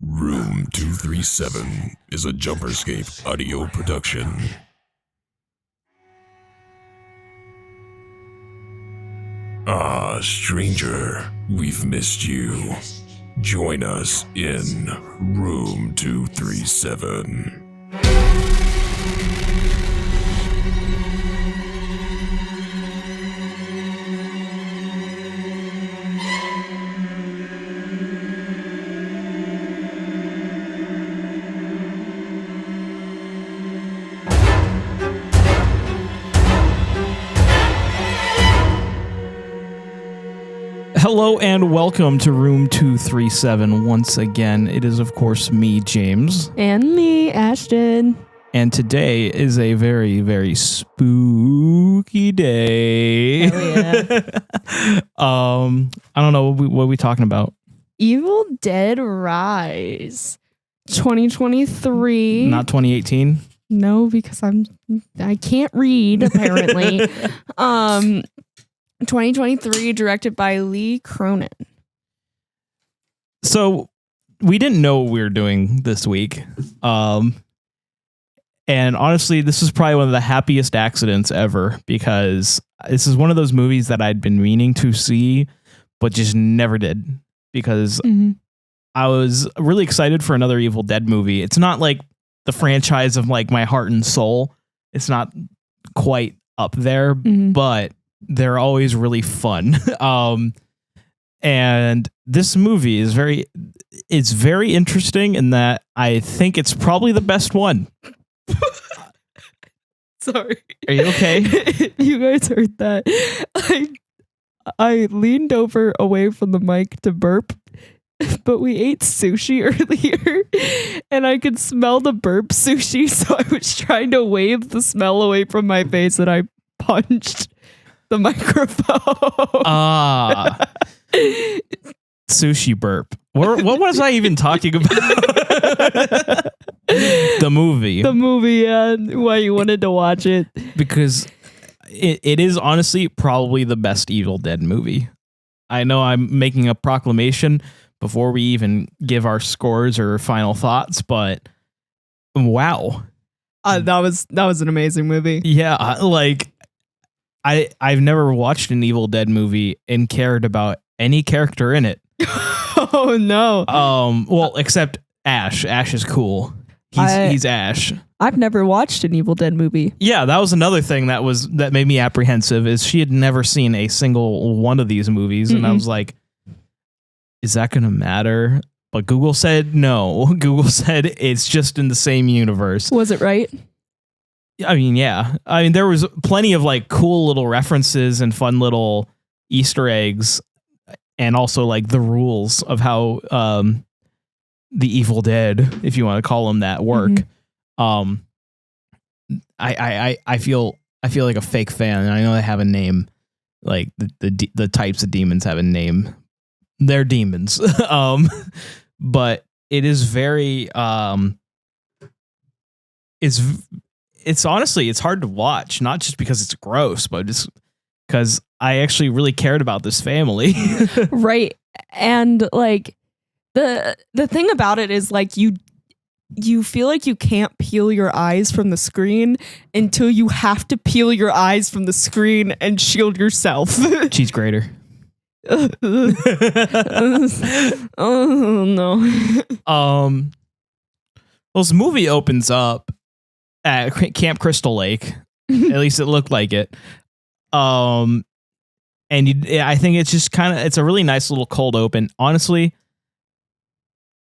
Room 237 is a Jumperscape audio production. Ah, stranger, we've missed you. Join us in Room 237. Hello and welcome to Room 237 once again. It is, of course, me, James. And me, Ashton. And today is a very, very spooky day. Hell yeah. I don't know, what are we talking about? Evil Dead Rise. 2023. Not 2018? No, because I can't read, apparently. 2023, directed by Lee Cronin. So, we didn't know what we were doing this week. And honestly, this is probably one of the happiest accidents ever, because this is one of those movies that I'd been meaning to see, but just never did, because I was really excited for another Evil Dead movie. It's not like the franchise of like my heart and soul. It's not quite up there, but they're always really fun. And this movie is very interesting in that I think it's probably the best one. Sorry. Are you okay? You guys heard that? I leaned over away from the mic to burp, but we ate sushi earlier and I could smell the burp sushi, so I was trying to wave the smell away from my face and I punched the microphone. Sushi burp. What was I even talking about? The movie. The movie, yeah. Why you wanted to watch it. Because it is honestly probably the best Evil Dead movie. I know I'm making a proclamation before we even give our scores or final thoughts, but wow. That was an amazing movie. Yeah, like I've never watched an Evil Dead movie and cared about any character in it. Oh no. Well, except Ash. Ash is cool. He's Ash. I've never watched an Evil Dead movie. Yeah, that was another thing that made me apprehensive, is she had never seen a single one of these movies, and I was like, is that gonna matter? But Google said no. Google said it's just in the same universe. Was it right? I mean, yeah. I mean, there was plenty of like cool little references and fun little Easter eggs, and also like the rules of how the Evil Dead, if you want to call them that, work. I feel like a fake fan, and I know they have a name. Like the types of demons have a name. They're demons. But it is very it's honestly, it's hard to watch, not just because it's gross, but just because I actually really cared about this family. Right. And like the thing about it is like you feel like you can't peel your eyes from the screen until you have to peel your eyes from the screen and shield yourself. Cheese grater. Oh no. Well, this movie opens up at Camp Crystal Lake. At least it looked like it. And I think it's just it's a really nice little cold open. Honestly,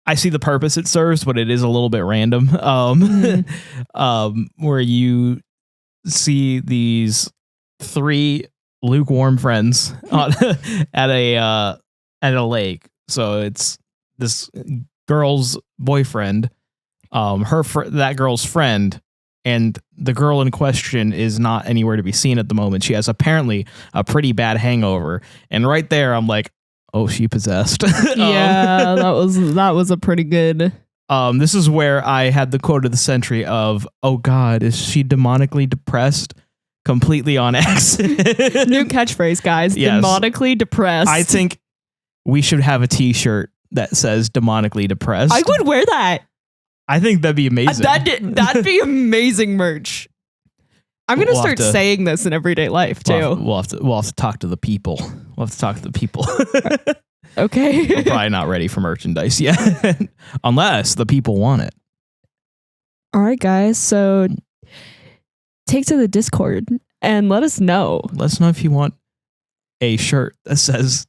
I see the purpose it serves, but it is a little bit random. Where you see these three lukewarm friends at a lake. So it's this girl's boyfriend, that girl's friend, and the girl in question is not anywhere to be seen at the moment. She has apparently a pretty bad hangover, and right there I'm like, oh, she possessed. Yeah, that was a pretty good. This is where I had the quote of the century of, oh God, is she demonically depressed? Completely on accident. New catchphrase, guys. Yes. Demonically depressed. I think we should have a t-shirt that says demonically depressed. I would wear that. I think that'd be amazing. That'd be amazing merch. I'm gonna start saying this in everyday life too. We'll have to talk to the people. Okay. We're probably not ready for merchandise yet, unless the people want it. All right, guys. So take to the Discord and let us know. Let us know if you want a shirt that says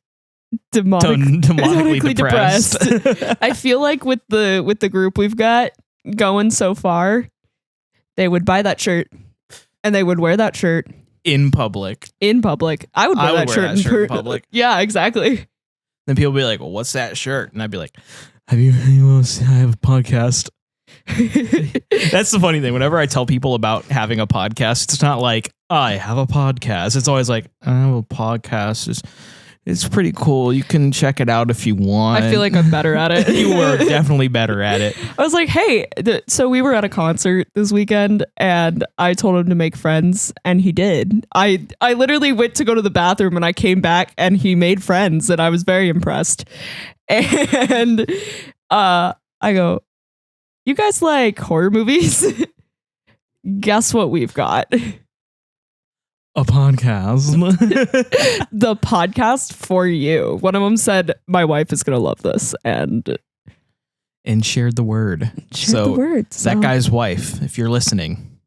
demonically depressed. I feel like with the group we've got going so far, they would buy that shirt and they would wear that shirt in public. I would wear that shirt in public. Yeah, exactly. Then people be like, "Well, what's that shirt?" And I'd be like, "Have you I have a podcast." That's the funny thing. Whenever I tell people about having a podcast, it's not like I have a podcast. It's always like I have a podcast. It's pretty cool. You can check it out if you want. I feel like I'm better at it. You were definitely better at it. I was like, hey, so we were at a concert this weekend and I told him to make friends and he did. I literally went to go to the bathroom and I came back and he made friends and I was very impressed. And I go, you guys like horror movies? Guess what we've got? A podcast. The podcast for you. One of them said, my wife is going to love this. And shared the word. That guy's wife, if you're listening,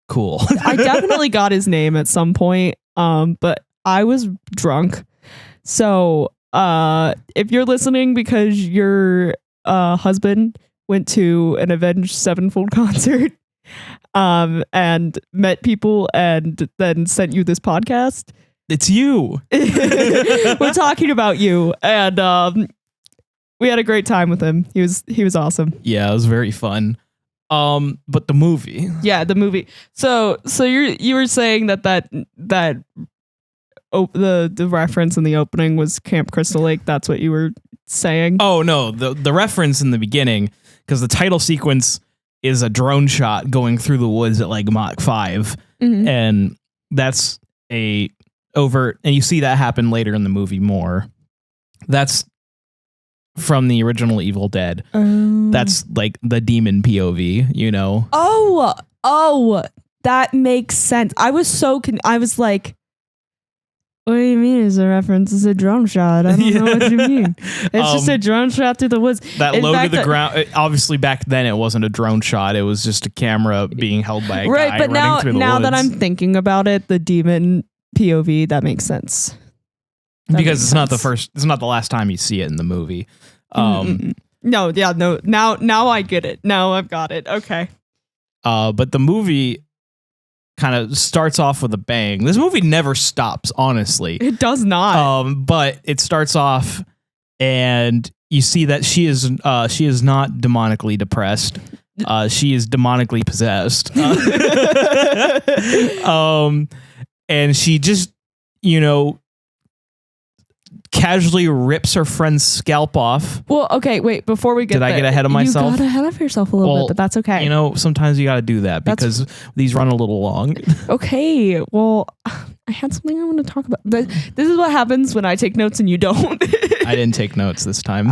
cool. I definitely got his name at some point, but I was drunk. So if you're listening because your husband went to an Avenged Sevenfold concert, and met people and then sent you this podcast, it's you. We're talking about you. And we had a great time with him. He was awesome. Yeah, it was very fun. But the movie. Yeah, the movie. So you were saying that the reference in the opening was Camp Crystal Lake. That's what you were saying? Oh no, the reference in the beginning, because the title sequence is a drone shot going through the woods at like Mach 5. Mm-hmm. And that's a overt, and you see that happen later in the movie more. That's from the original Evil Dead. That's like the demon POV, you know? Oh, that makes sense. I was I was like, what do you mean it's a reference? It's a drone shot. I don't know what you mean. It's just a drone shot through the woods. That low to the ground. Obviously, back then it wasn't a drone shot. It was just a camera being held by a guy but running through the now woods. That I'm thinking about it, the demon POV, that makes sense. Because it's not the first. It's not the last time you see it in the movie. No. Now I get it. Now I've got it. Okay. But the movie kind of starts off with a bang. This movie never stops, honestly. It does not. But it starts off and you see that she is not demonically depressed. She is demonically possessed. And she just, casually rips her friend's scalp off. Well, okay, wait, before we get Did I get ahead of myself? You got ahead of yourself a little bit, but that's okay. Sometimes you got to do that because these run a little long. Okay, well, I had something I want to talk about. This is what happens when I take notes and you don't. I didn't take notes this time.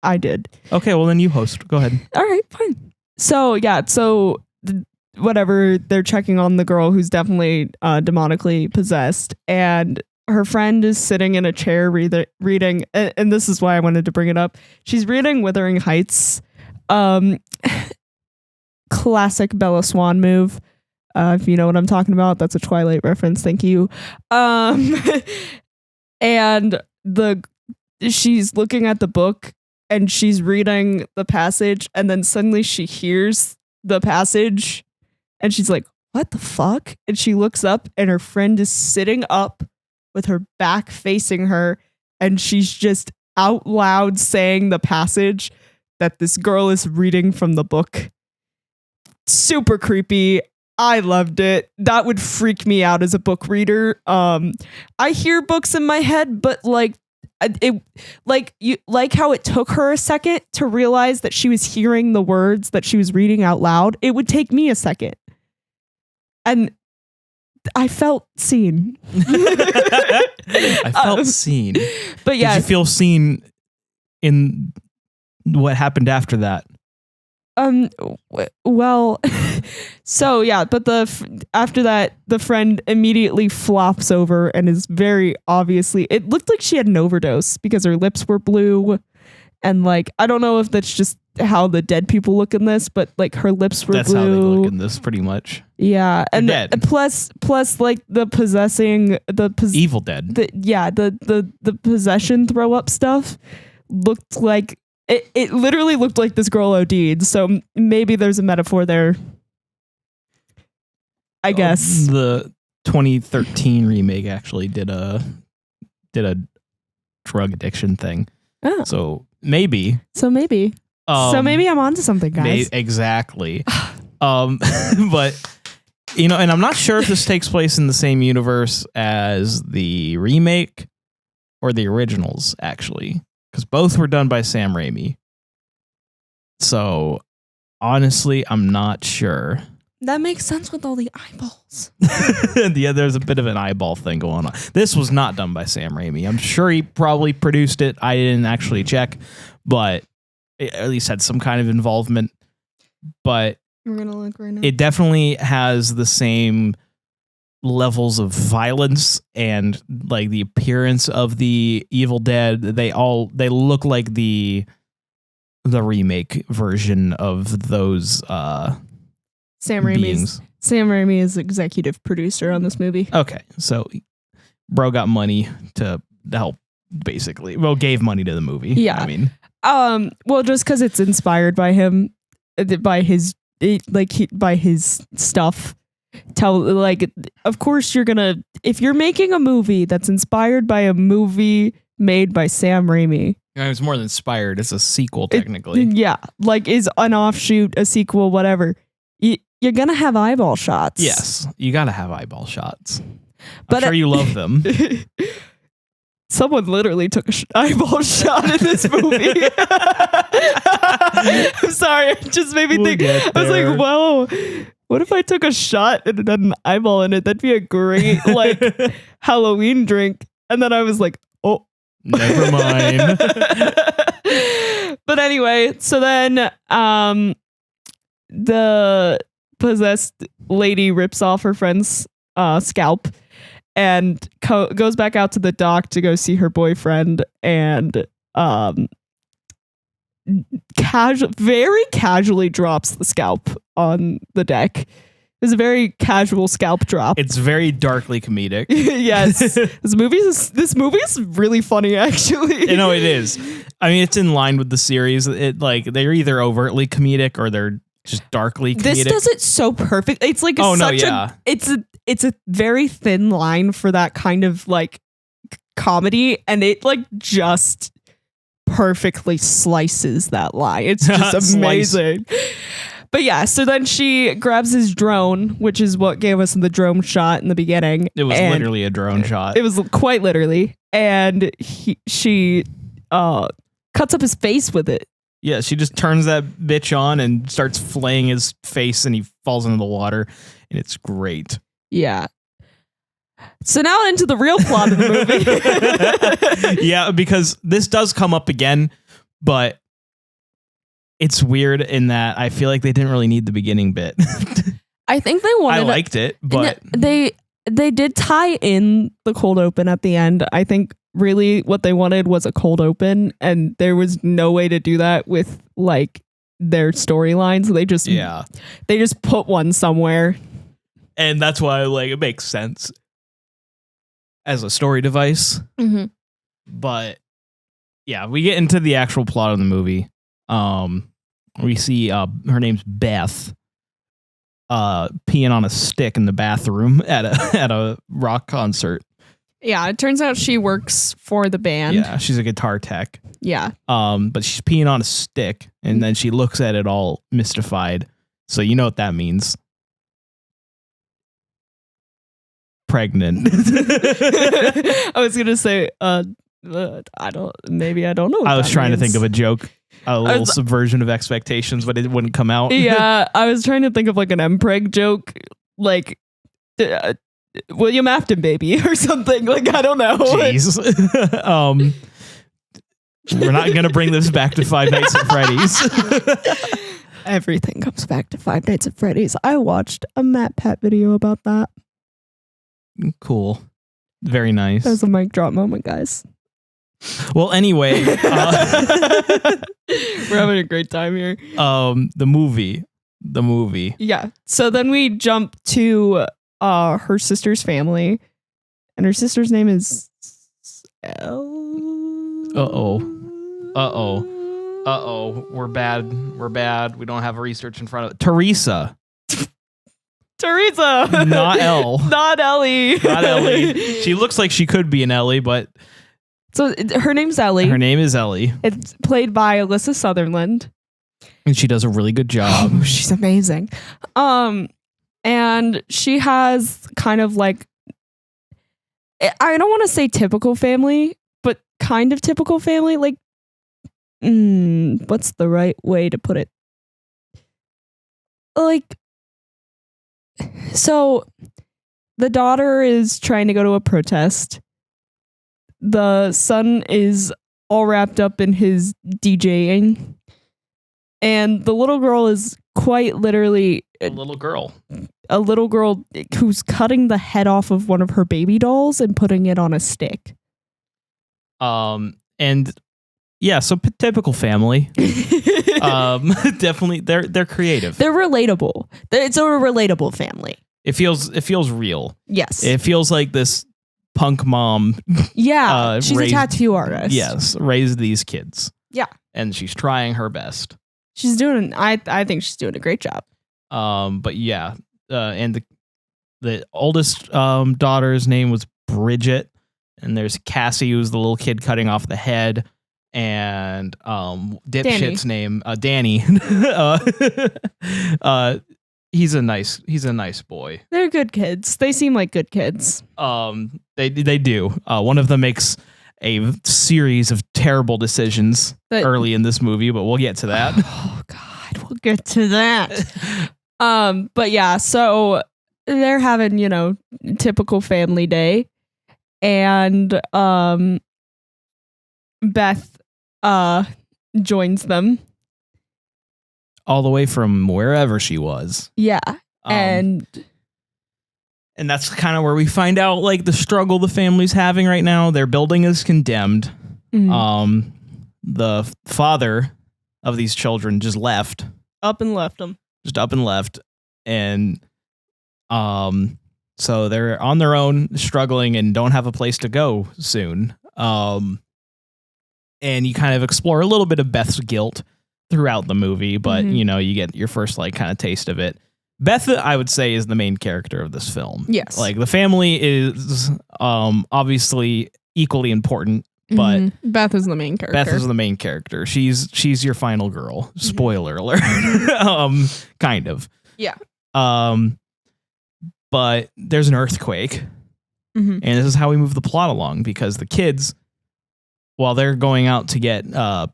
I did. Okay, well then you host. Go ahead. All right, fine. So, whatever, they're checking on the girl who's definitely demonically possessed, and her friend is sitting in a chair reading, and this is why I wanted to bring it up. She's reading Wuthering Heights. Classic Bella Swan move. If you know what I'm talking about, that's a Twilight reference. Thank you. And she's looking at the book and she's reading the passage, and then suddenly she hears the passage and she's like, what the fuck? And she looks up and her friend is sitting up with her back facing her, and she's just out loud saying the passage that this girl is reading from the book. Super creepy. I loved it. That would freak me out as a book reader. I hear books in my head, but how it took her a second to realize that she was hearing the words that she was reading out loud. It would take me a second. And I felt seen. I felt seen. But yeah. Did you feel seen in what happened after that? Well, so yeah, but after that, the friend immediately flops over and is very obviously, it looked like she had an overdose because her lips were blue. And like, I don't know if that's just how the dead people look in this, but like her lips were That's blue. how they look in this, pretty much. Yeah. And dead. plus like the possessing, Evil Dead. The possession throw up stuff looked like, it literally looked like this girl OD'd, so maybe there's a metaphor there. I guess. The 2013 remake actually did a drug addiction thing. Oh. So maybe. I'm onto something, guys. Exactly. But and I'm not sure if this takes place in the same universe as the remake or the originals, actually. Because both were done by Sam Raimi. So, honestly, I'm not sure. That makes sense with all the eyeballs. Yeah, there's a bit of an eyeball thing going on. This was not done by Sam Raimi. I'm sure he probably produced it. I didn't actually check, but it at least had some kind of involvement. But we're going to look right now. It definitely has the same levels of violence and like the appearance of the Evil Dead. They look like the remake version of those Sam beings. Sam Raimi is executive producer on this movie. Okay, so bro got money to help, basically. Well, gave money to the movie. Yeah, I mean, well, just because it's inspired by him, by his stuff. Of course you're gonna, if you're making a movie that's inspired by a movie made by Sam Raimi. It's more than inspired. It's a sequel, technically. Is an offshoot, a sequel, whatever. You're gonna have eyeball shots. Yes, you gotta have eyeball shots. I'm sure you love them. Someone literally took an eyeball shot in this movie. I'm sorry, it just made me think. I was like, whoa, what if I took a shot and it had an eyeball in it? That'd be a great Halloween drink. And then I was like, oh, never mind. But anyway, so then the possessed lady rips off her friend's scalp and goes back out to the dock to go see her boyfriend, and very casually drops the scalp on the deck. It was a very casual scalp drop. It's very darkly comedic. Yes. This movie is really funny, actually. You know, it is. I mean, it's in line with the series. They're either overtly comedic or they're just darkly comedic. This does it so perfect. It's like it's a very thin line for that kind of like comedy, and it like just perfectly slices that line. It's just amazing. But yeah, so then she grabs his drone, which is what gave us the drone shot in the beginning. It was literally a drone shot. It was quite literally. And she cuts up his face with it. Yeah, she just turns that bitch on and starts flaying his face, and he falls into the water, and it's great. Yeah. So now into the real plot of the movie. Yeah, because this does come up again, but it's weird in that I feel like they didn't really need the beginning bit. I think they wanted. I liked it, but they did tie in the cold open at the end. I think really what they wanted was a cold open, and there was no way to do that with like their storylines. They just put one somewhere, and that's why like it makes sense as a story device. Mm-hmm. But yeah, we get into the actual plot of the movie. We see her name's Beth peeing on a stick in the bathroom at a rock concert. Yeah, it turns out she works for the band. Yeah, she's a guitar tech. Yeah. But she's peeing on a stick, and then she looks at it all mystified. So you know what that means. Pregnant. I was gonna say, I don't know. I was trying to think of a joke, a little subversion of expectations, but it wouldn't come out. Yeah, I was trying to think of like an M-Preg joke, like William Afton baby or something. Like, I don't know. Jeez. We're not going to bring this back to Five Nights at Freddy's. Everything comes back to Five Nights at Freddy's. I watched a Matt Pat video about that. Cool. Very nice. That was a mic drop moment, guys. Well, anyway, We're having a great time here. the movie. Yeah. So then we jump to her sister's family, and her sister's name is We're bad. We don't have research in front of it. Teresa. Not Elle. Not Ellie. Not Ellie. She looks like she could be an Ellie, but So her name's Ellie. her name is Ellie, It's played by Alyssa Sutherland. and she does a really good job. Oh, she's amazing. And she has kind of like, I don't want to say typical family, but kind of typical family. Like, what's the right way to put it? Like, so the daughter is trying to go to a protest. The son is all wrapped up in his DJing. And the little girl is quite literally A little girl. a little girl who's cutting the head off of one of her baby dolls and putting it on a stick. And yeah, so typical family. Definitely, they're creative. They're relatable. It's a relatable family. It feels real. Yes. It feels like this punk mom. Yeah. She's raised- a tattoo artist. Yes, raised these kids. Yeah. And she's trying her best. She's doing. I think she's doing a great job. But yeah, and the oldest daughter's name was Bridget, and there's Cassie, who's the little kid cutting off the head, and dipshit's name Danny. He's a nice boy. They're good kids. They seem like good kids. They do. One of them makes a series of terrible decisions early in this movie, but we'll get to that. Oh God, we'll get to that. But yeah, so they're having, typical family day, and Beth joins them. All the way from wherever she was. Yeah. And that's kind of where we find out like the struggle the family's having right now. Their building is condemned. Mhm. The father of these children just left. Up and left them. And so they're on their own, struggling, and don't have a place to go soon. And you kind of explore a little bit of Beth's guilt throughout the movie, but you get your first like kind of taste of it. Beth, I would say, is the main character of this film. Yes. Like the family is obviously equally important, but Beth is the main character. Beth is the main character. She's your final girl. Spoiler alert. Kind of. Yeah. But there's an earthquake. And this is how we move the plot along, because the kids, while they're going out to get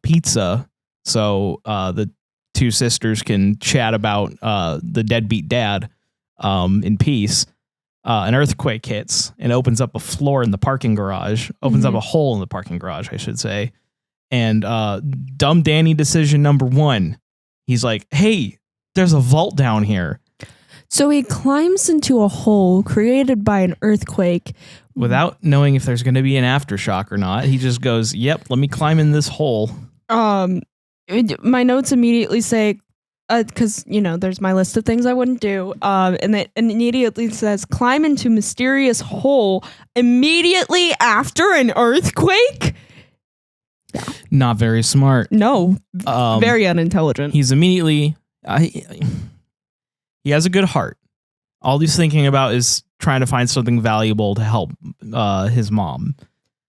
pizza, so the two sisters can chat about the deadbeat dad in peace, an earthquake hits and opens up a floor in the parking garage, opens up a hole in the parking garage, I should say. And dumb Danny decision number one, he's like, hey, there's a vault down here. So he climbs into a hole created by an earthquake. Without knowing if there's going to be an aftershock or not, he just goes, yep, let me climb in this hole. My notes immediately say, because there's my list of things I wouldn't do, and it immediately says climb into mysterious hole immediately after an earthquake. Yeah. Not very smart. No, very unintelligent. He's immediately he has a good heart. All he's thinking about is trying to find something valuable to help his mom.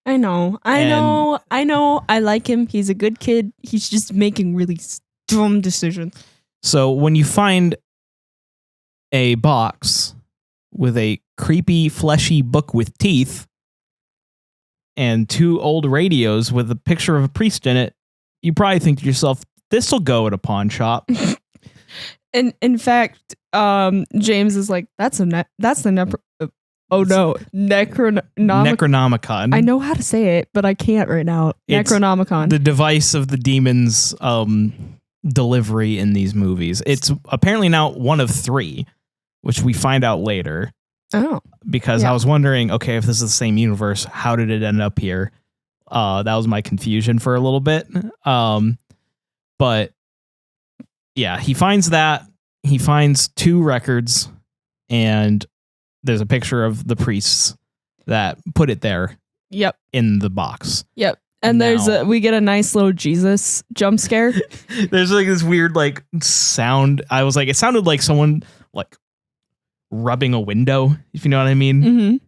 I know. I like him. He's a good kid. He's just making really dumb decisions. So when you find a box with a creepy, fleshy book with teeth and two old radios with a picture of a priest in it, you probably think to yourself, this'll go at a pawn shop. And in fact, James is like, that's the Oh no, Necronomicon. I know how to say it, but I can't right now. It's Necronomicon. the device of the demon's delivery in these movies. It's apparently now one of 3, which we find out later. Oh. Because I was wondering, okay, if this is the same universe, how did it end up here? That was my confusion for a little bit. But yeah, he finds that. He finds 2 records, and there's a picture of the priests that put it there. Yep. In the box. Yep. And we get a nice little Jesus jump scare. There's like this weird like sound. I was like, it sounded like someone like rubbing a window, if you know what I mean. Mm-hmm.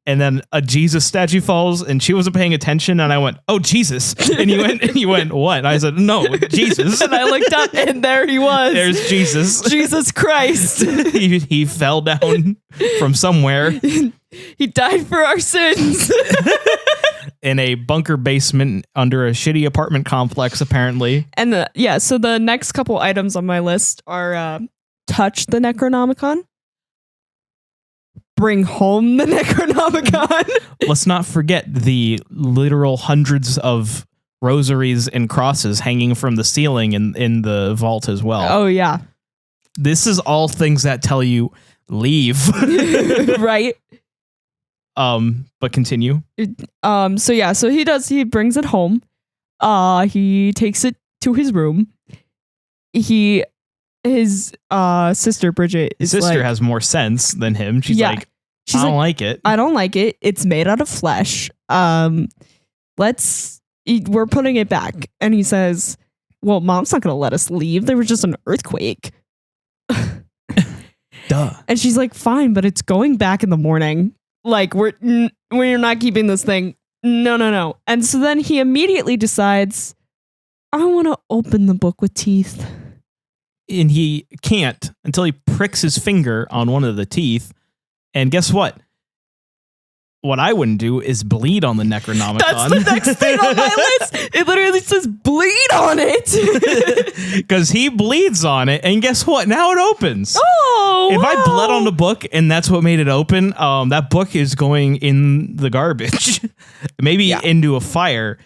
And then a Jesus statue falls, and she wasn't paying attention, and I went, "Oh, Jesus!" And he went, "What?" And I said, "No, Jesus." And I looked up, and there he was. There's Jesus. Jesus Christ. he fell down from somewhere. He died for our sins. In a bunker basement under a shitty apartment complex, apparently. And so the next couple items on my list are touch the Necronomicon, bring home the Necronomicon. Let's not forget the literal hundreds of rosaries and crosses hanging from the ceiling in the vault as well. Oh, yeah. This is all things that tell you leave. Right. But continue. So he brings it home. He takes it to his room. His sister Bridget His sister has more sense than him. She's like, I don't like it. I don't like it. It's made out of flesh. We're putting it back. And he says, well, Mom's not going to let us leave. There was just an earthquake. Duh. And she's like, fine, but it's going back in the morning. Like, we're not keeping this thing. No. And so then he immediately decides, I want to open the book with teeth. And he can't until he pricks his finger on one of the teeth. And guess what? What I wouldn't do is bleed on the Necronomicon. That's the next thing on my list. It literally says bleed on it. Because he bleeds on it. And guess what? Now it opens. Oh, if I bled wow. on the book and that's what made it open, that book is going in the garbage. Maybe into a fire.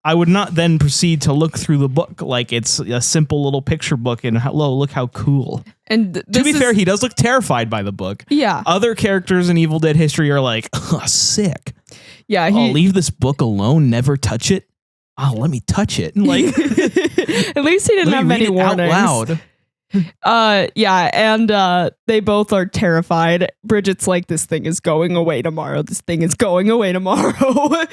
I would not then proceed to look through the book like it's a simple little picture book and hello, look how cool. And to be fair, he does look terrified by the book. Yeah. Other characters in Evil Dead history are like, oh, sick. Yeah. Leave this book alone. Never touch it. Oh, let me touch it. Like, at least he didn't have any warnings. Out loud. And they both are terrified. Bridget's like, this thing is going away tomorrow. This thing is going away tomorrow.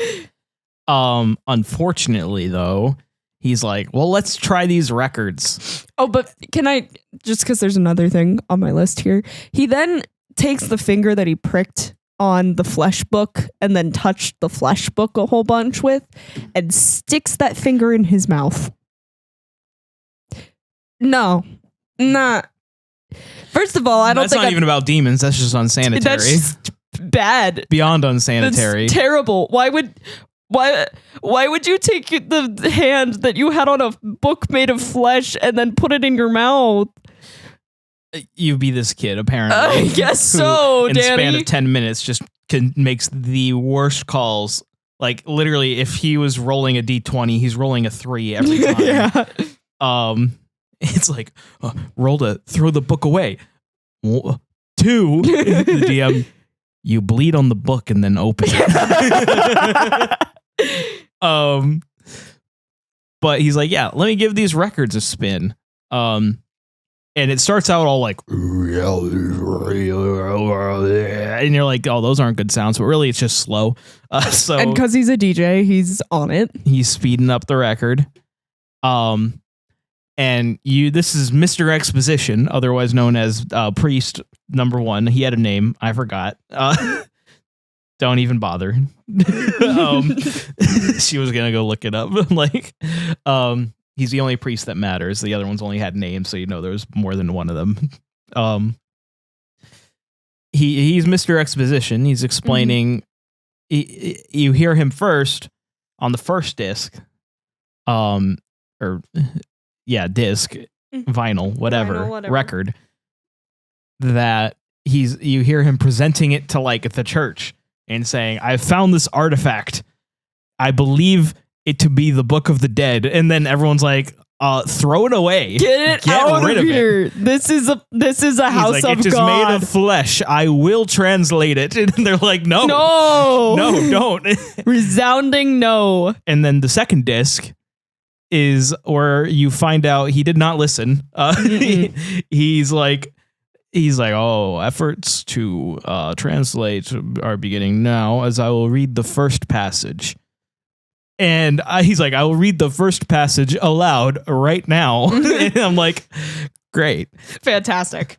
Unfortunately, though, he's like, well, let's try these records. Oh, but can I, just because there's another thing on my list here, he then takes the finger that he pricked on the flesh book and then touched the flesh book a whole bunch with and sticks that finger in his mouth. No, not. First of all, I don't think that's not even about demons. That's just unsanitary. That's just bad. Beyond unsanitary. That's terrible. Why would you take the hand that you had on a book made of flesh and then put it in your mouth? You be this kid, apparently. I guess so, in Danny. In the span of 10 minutes, just makes the worst calls. Like, literally, if he was rolling a D20, he's rolling a 3 every time. Yeah. It's like, throw the book away. 2, the DM, you bleed on the book and then open it. But he's like, yeah, let me give these records a spin. And it starts out all like, and you're like, oh, those aren't good sounds, but really it's just slow. And because he's a DJ, he's on it. He's speeding up the record. And this is Mr. Exposition, otherwise known as Priest number 1. He had a name, I forgot. Don't even bother. She was gonna go look it up. Like, he's the only priest that matters. The other ones only had names, so you know there was more than one of them. He's Mr. Exposition. He's explaining. You hear him first on the first disc, disc, vinyl, whatever, record. That you hear him presenting it to like the church and saying, I found this artifact. I believe it to be the Book of the Dead. And then everyone's like, throw it away. Get out of here. This is a house like, of it's just God. made of flesh. I will translate it. And they're like, no, don't. Resounding no. And then the second disc is where you find out he did not listen. He's like, oh, efforts to translate are beginning now as I will read the first passage. And he's like, I will read the first passage aloud right now. And I'm like, great. Fantastic.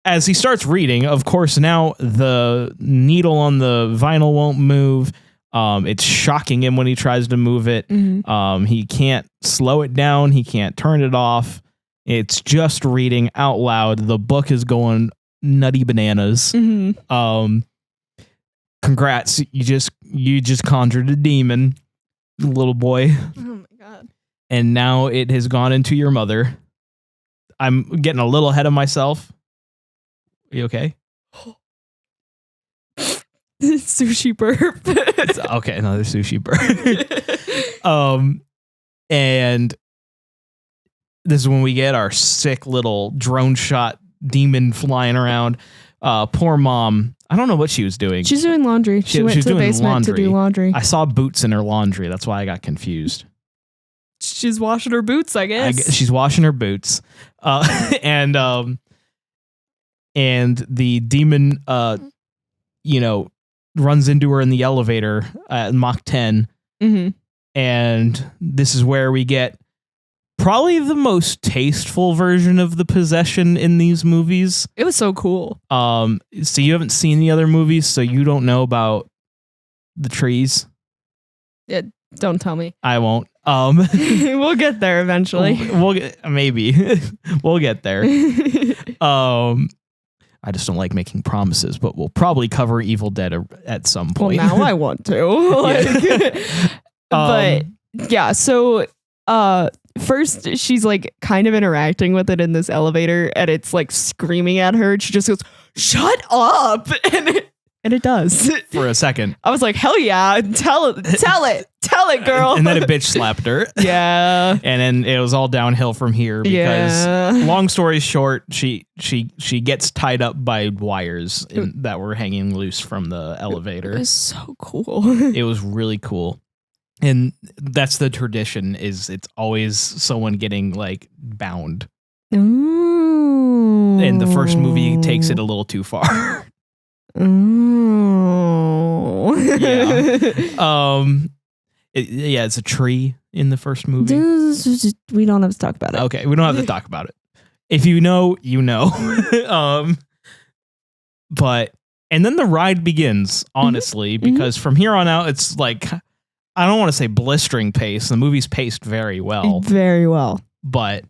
As he starts reading, of course, now the needle on the vinyl won't move. It's shocking him when he tries to move it. He can't slow it down. He can't turn it off. It's just reading out loud. The book is going nutty bananas. Congrats. You just conjured a demon, little boy. Oh my God. And now it has gone into your mother. I'm getting a little ahead of myself. Are you okay? Sushi burp. Okay, another sushi burp. And this is when we get our sick little drone shot demon flying around. Poor mom. I don't know what she was doing. She's doing laundry. She went to the basement to do laundry. I saw boots in her laundry. That's why I got confused. She's washing her boots, I guess. She's washing her boots. And the demon, runs into her in the elevator at Mach 10. And this is where we get probably the most tasteful version of the possession in these movies. It was so cool. So you haven't seen the other movies, so you don't know about the trees. Yeah, don't tell me. I won't. We'll get there eventually. Maybe we'll get there. I just don't like making promises, but we'll probably cover Evil Dead at some point. Well, now I want to. But yeah, so first she's like kind of interacting with it in this elevator, and it's like screaming at her. She just goes, "Shut up!" And it does. For a second. I was like, hell yeah, tell it, girl. And then a bitch slapped her. Yeah. And then it was all downhill from here because long story short, she gets tied up by wires that were hanging loose from the elevator. It was so cool. It was really cool. And that's the tradition, is it's always someone getting like bound. Ooh. And the first movie takes it a little too far. Oh. Yeah. It's a tree in the first movie. We don't have to talk about it. Okay, we don't have to talk about it. If you know, you know. But and then the ride begins, honestly, because from here on out, it's like, I don't want to say blistering pace. The movie's paced very well. Very well. But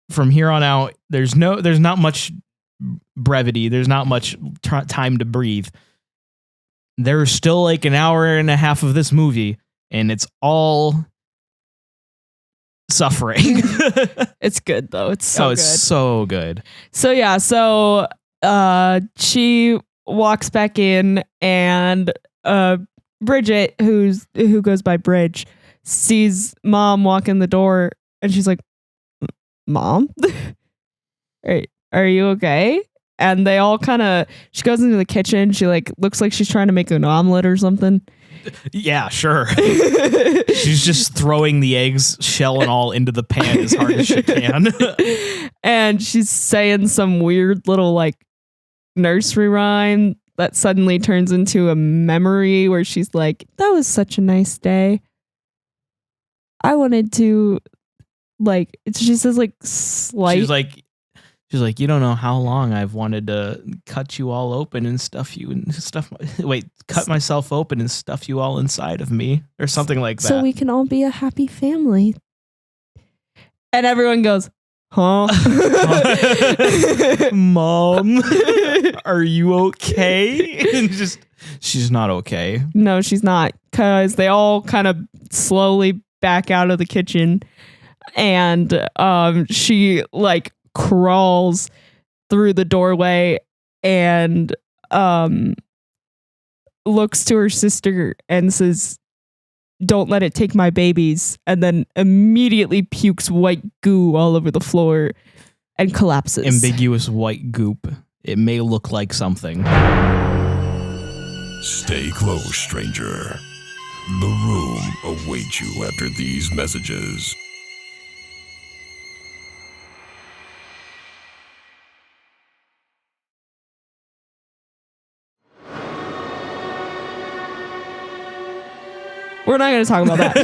from here on out, there's not much brevity. There's not much time to breathe. There's still like an hour and a half of this movie, and it's all suffering. It's good though. It's so good. It's so good. So yeah, she walks back in, and Bridget, who goes by Bridge, sees Mom walk in the door, and she's like, "Mom, are you okay?" And they all she goes into the kitchen. She like looks like she's trying to make an omelet or something. Yeah, sure. She's just throwing the eggs, shell and all, into the pan as hard as she can. And she's saying some weird little like nursery rhyme that suddenly turns into a memory where she's like, "That was such a nice day. I wanted to like," she says like slight. She's like, "You don't know how long I've wanted to cut you all open and stuff you and stuff. Wait, cut myself open and stuff you all inside of me," or something like that. So we can all be a happy family. And everyone goes, "Huh?" Mom, are you okay? And she's not okay. No, she's not, because they all kind of slowly back out of the kitchen, and she like crawls through the doorway and looks to her sister and says, "Don't let it take my babies," and then immediately pukes white goo all over the floor and collapses. Ambiguous white goop. It may look like something. Stay close, stranger. The room awaits you after these messages. We're not going to talk about that.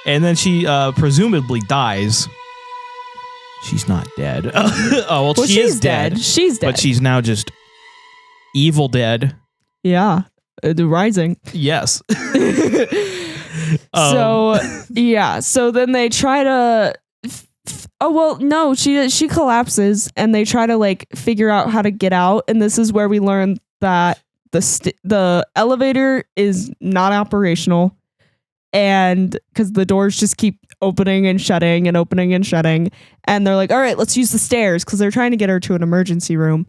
And then she presumably dies. She's not dead. Well, she is dead. She's dead. But she's now just evil dead. Yeah. The Rising. Yes. So then they try to she collapses and they try to like figure out how to get out, and this is where we learn that the elevator is not operational, and because the doors just keep opening and shutting, and they're like, all right, let's use the stairs, because they're trying to get her to an emergency room.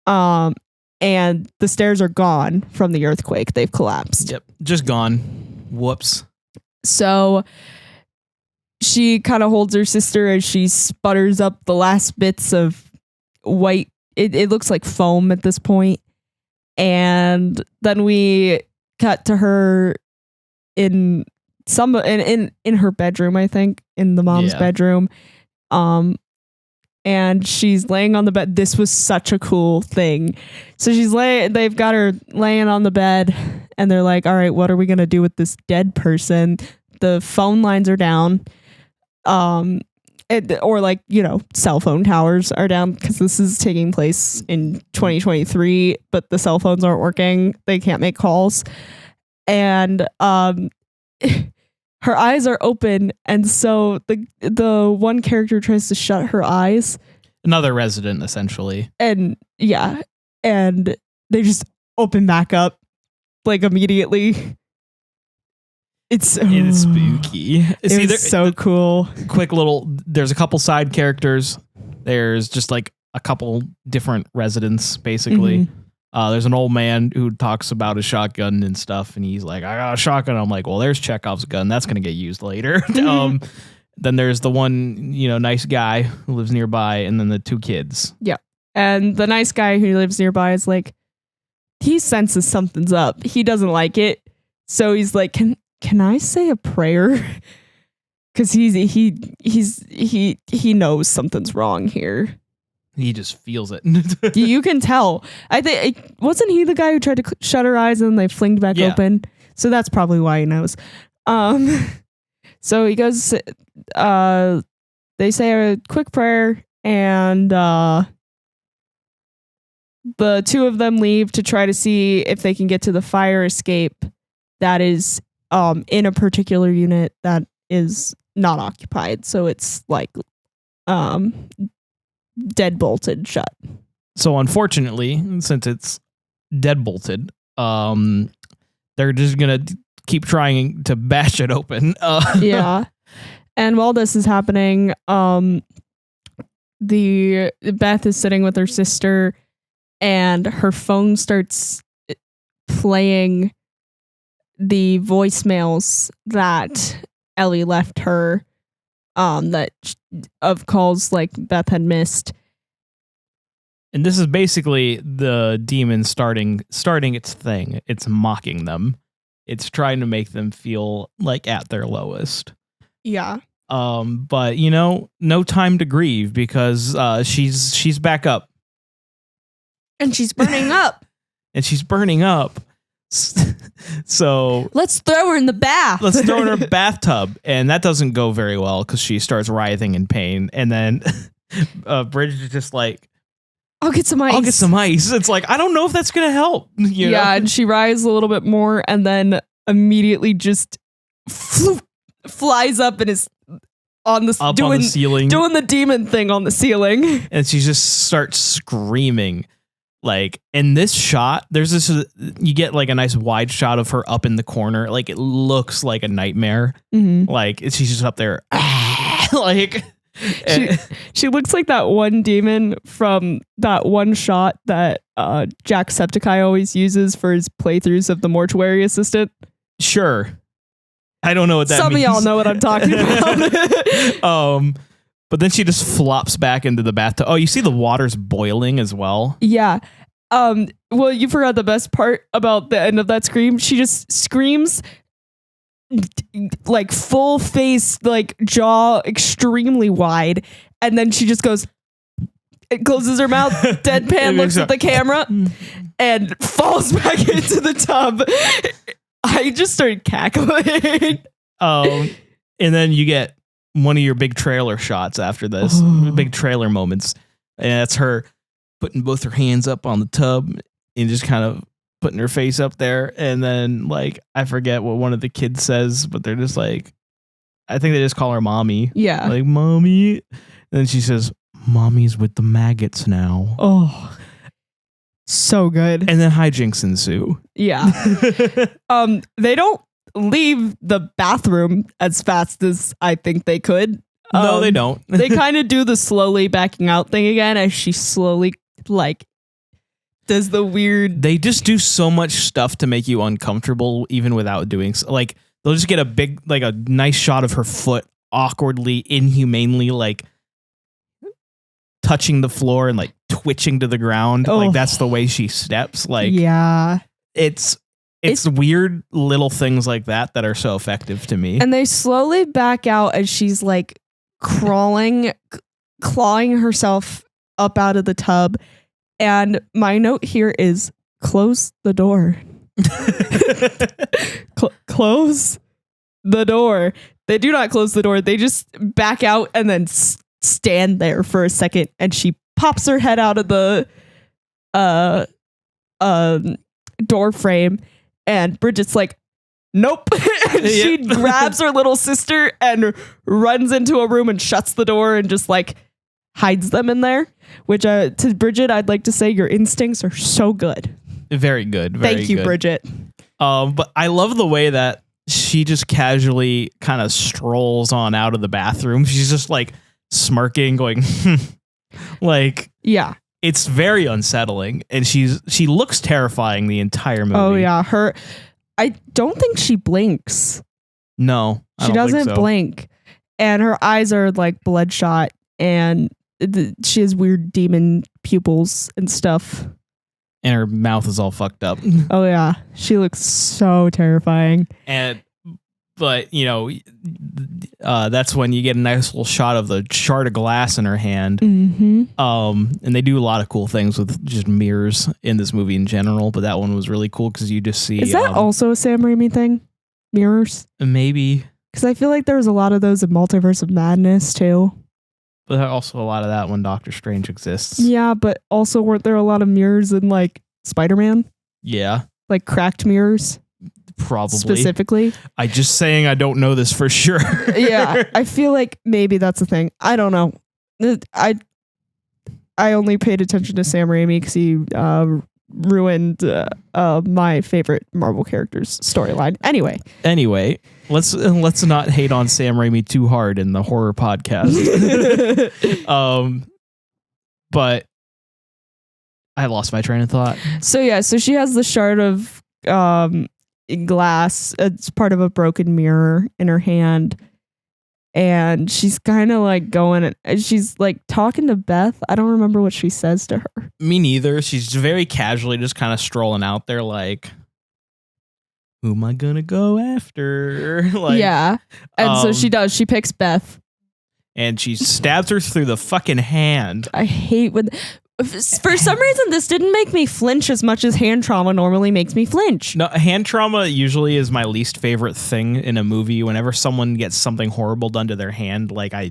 And the stairs are gone from the earthquake. They've collapsed. Yep, just gone. Whoops. So she kind of holds her sister as she sputters up the last bits of white. It looks like foam at this point. And then we cut to her in her bedroom, I think, in the mom's bedroom. And she's laying on the bed. This was such a cool thing. So they've got her laying on the bed, and they're like, all right, what are we going to do with this dead person? The phone lines are down. Cell phone towers are down, because this is taking place in 2023, but the cell phones aren't working. They can't make calls. And her eyes are open, and so the one character tries to shut her eyes. Another resident, essentially. And they just open back up, like, immediately. It's spooky. It's so cool. There's a couple side characters. There's just like a couple different residents, basically. Mm-hmm. There's an old man who talks about a shotgun and stuff, and he's like, I got a shotgun. I'm like, well, there's Chekhov's gun. That's going to get used later. Then there's the one, nice guy who lives nearby, and then the two kids. Yeah. And the nice guy who lives nearby is like, he senses something's up. He doesn't like it. So he's like, can I say a prayer? Because he knows something's wrong here. He just feels it. You can tell. I think wasn't he the guy who tried to shut her eyes and they flinged back open? So that's probably why he knows. So he goes. They say a quick prayer, and the two of them leave to try to see if they can get to the fire escape that is in a particular unit that is not occupied. So it's like dead bolted shut. So unfortunately, since it's dead bolted, they're just gonna keep trying to bash it open. Yeah. And while this is happening, the Beth is sitting with her sister, and her phone starts playing the voicemails that Ellie left her, of calls like Beth had missed. And this is basically the demon starting its thing. It's mocking them. It's trying to make them feel like at their lowest. Yeah. But no time to grieve, because she's back up. And she's burning up. So let's throw her in the bath. Let's throw her in a bathtub. And that doesn't go very well, because she starts writhing in pain. And then Bridget is just like, I'll get some ice. It's like, I don't know if that's going to help. You know? And she writhes a little bit more, and then immediately just flies up and is on the ceiling, doing the demon thing on the ceiling. And she just starts screaming. Like, in this shot, there's this, you get like a nice wide shot of her up in the corner. Like, it looks like a nightmare. Mm-hmm. Like, she's just up there. Like, She looks like that one demon from that one shot that Jacksepticeye always uses for his playthroughs of the mortuary assistant. Sure. I don't know what that means. Some of y'all know what I'm talking about. But then she just flops back into the bathtub. Oh, you see the water's boiling as well? Yeah. Well, you forgot the best part about the end of that scream. She just screams like full face, like jaw extremely wide. And then she just goes, it closes her mouth, deadpan, looks at the camera and falls back into the tub. I just started cackling. And then you get one of your big trailer shots after this, big trailer moments. And that's her putting both her hands up on the tub and just kind of putting her face up there. And then, like, I forget what one of the kids says, but they're just like, I think they just call her mommy. Yeah. Like, mommy. And then she says, mommy's with the maggots now. Oh, so good. And then hijinks ensue. Yeah. They don't leave the bathroom as fast as I think they could. No, they don't. They kind of do the slowly backing out thing again as she slowly, like, does the weird. They just do so much stuff to make you uncomfortable, even without doing so. Like, they'll just get a big, like, a nice shot of her foot awkwardly, inhumanely, like, touching the floor and, like, twitching to the ground. Oh. Like, that's the way she steps. Like, Yeah. It's weird little things like that that are so effective to me. And they slowly back out as she's, like, crawling, clawing herself up out of the tub. And my note here is close the door. Close the door. They do not close the door. They just back out and then stand there for a second. And she pops her head out of the door frame. And Bridget's like, nope. And she grabs her little sister and runs into a room and shuts the door and just like hides them in there. Which to Bridget, I'd like to say your instincts are so good. Very good. Very Thank you, good. Bridget. But I love the way that she just casually kind of strolls on out of the bathroom. She's just like smirking, going, like, Yeah. it's very unsettling. And she looks terrifying the entire movie. Oh yeah. I don't think she blinks. No, I She don't think doesn't so. blink. And her eyes are like bloodshot and she has weird demon pupils and stuff. And her mouth is all fucked up. Oh yeah. She looks so terrifying. But you know, that's when you get a nice little shot of the shard of glass in her hand. Mm-hmm. And they do a lot of cool things with just mirrors in this movie in general. But that one was really cool because you just see. Is that also a Sam Raimi thing? Mirrors? Maybe. Because I feel like there was a lot of those in Multiverse of Madness too. But also a lot of that when Doctor Strange exists. Yeah, but also weren't there a lot of mirrors in like Spider-Man? Yeah, Like cracked mirrors? probably. Specifically? I just saying I don't know this for sure. Yeah, I feel like maybe that's a thing. I don't know. I only paid attention to Sam Raimi because he ruined my favorite Marvel character's storyline. Anyway, let's not hate on Sam Raimi too hard in the horror podcast. But I lost my train of thought. so she has the shard of glass. It's part of a broken mirror in her hand. And she's kind of like going, and she's like talking to Beth. I don't remember what she says to her. Me neither. She's very casually just kind of strolling out there like, who am I gonna go after? Like, yeah. And so she does. She picks Beth. And she stabs her through the fucking hand. I hate when... For some reason, this didn't make me flinch as much as hand trauma normally makes me flinch. No, hand trauma usually is my least favorite thing in a movie. Whenever someone gets something horrible done to their hand, like I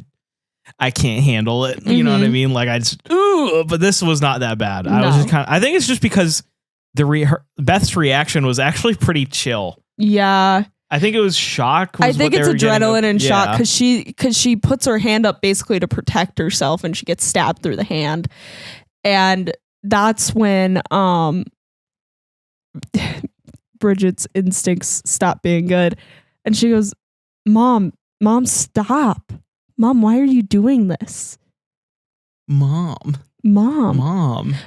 can't handle it. You know what I mean? Like I just, ooh, but this was not that bad. I was just I think it's just because Beth's reaction was actually pretty chill. Yeah. I think it was shock. I think it's adrenaline and shock because she puts her hand up basically to protect herself and she gets stabbed through the hand. And that's when Bridget's instincts stop being good. And she goes, Mom, stop. Mom, why are you doing this? Mom.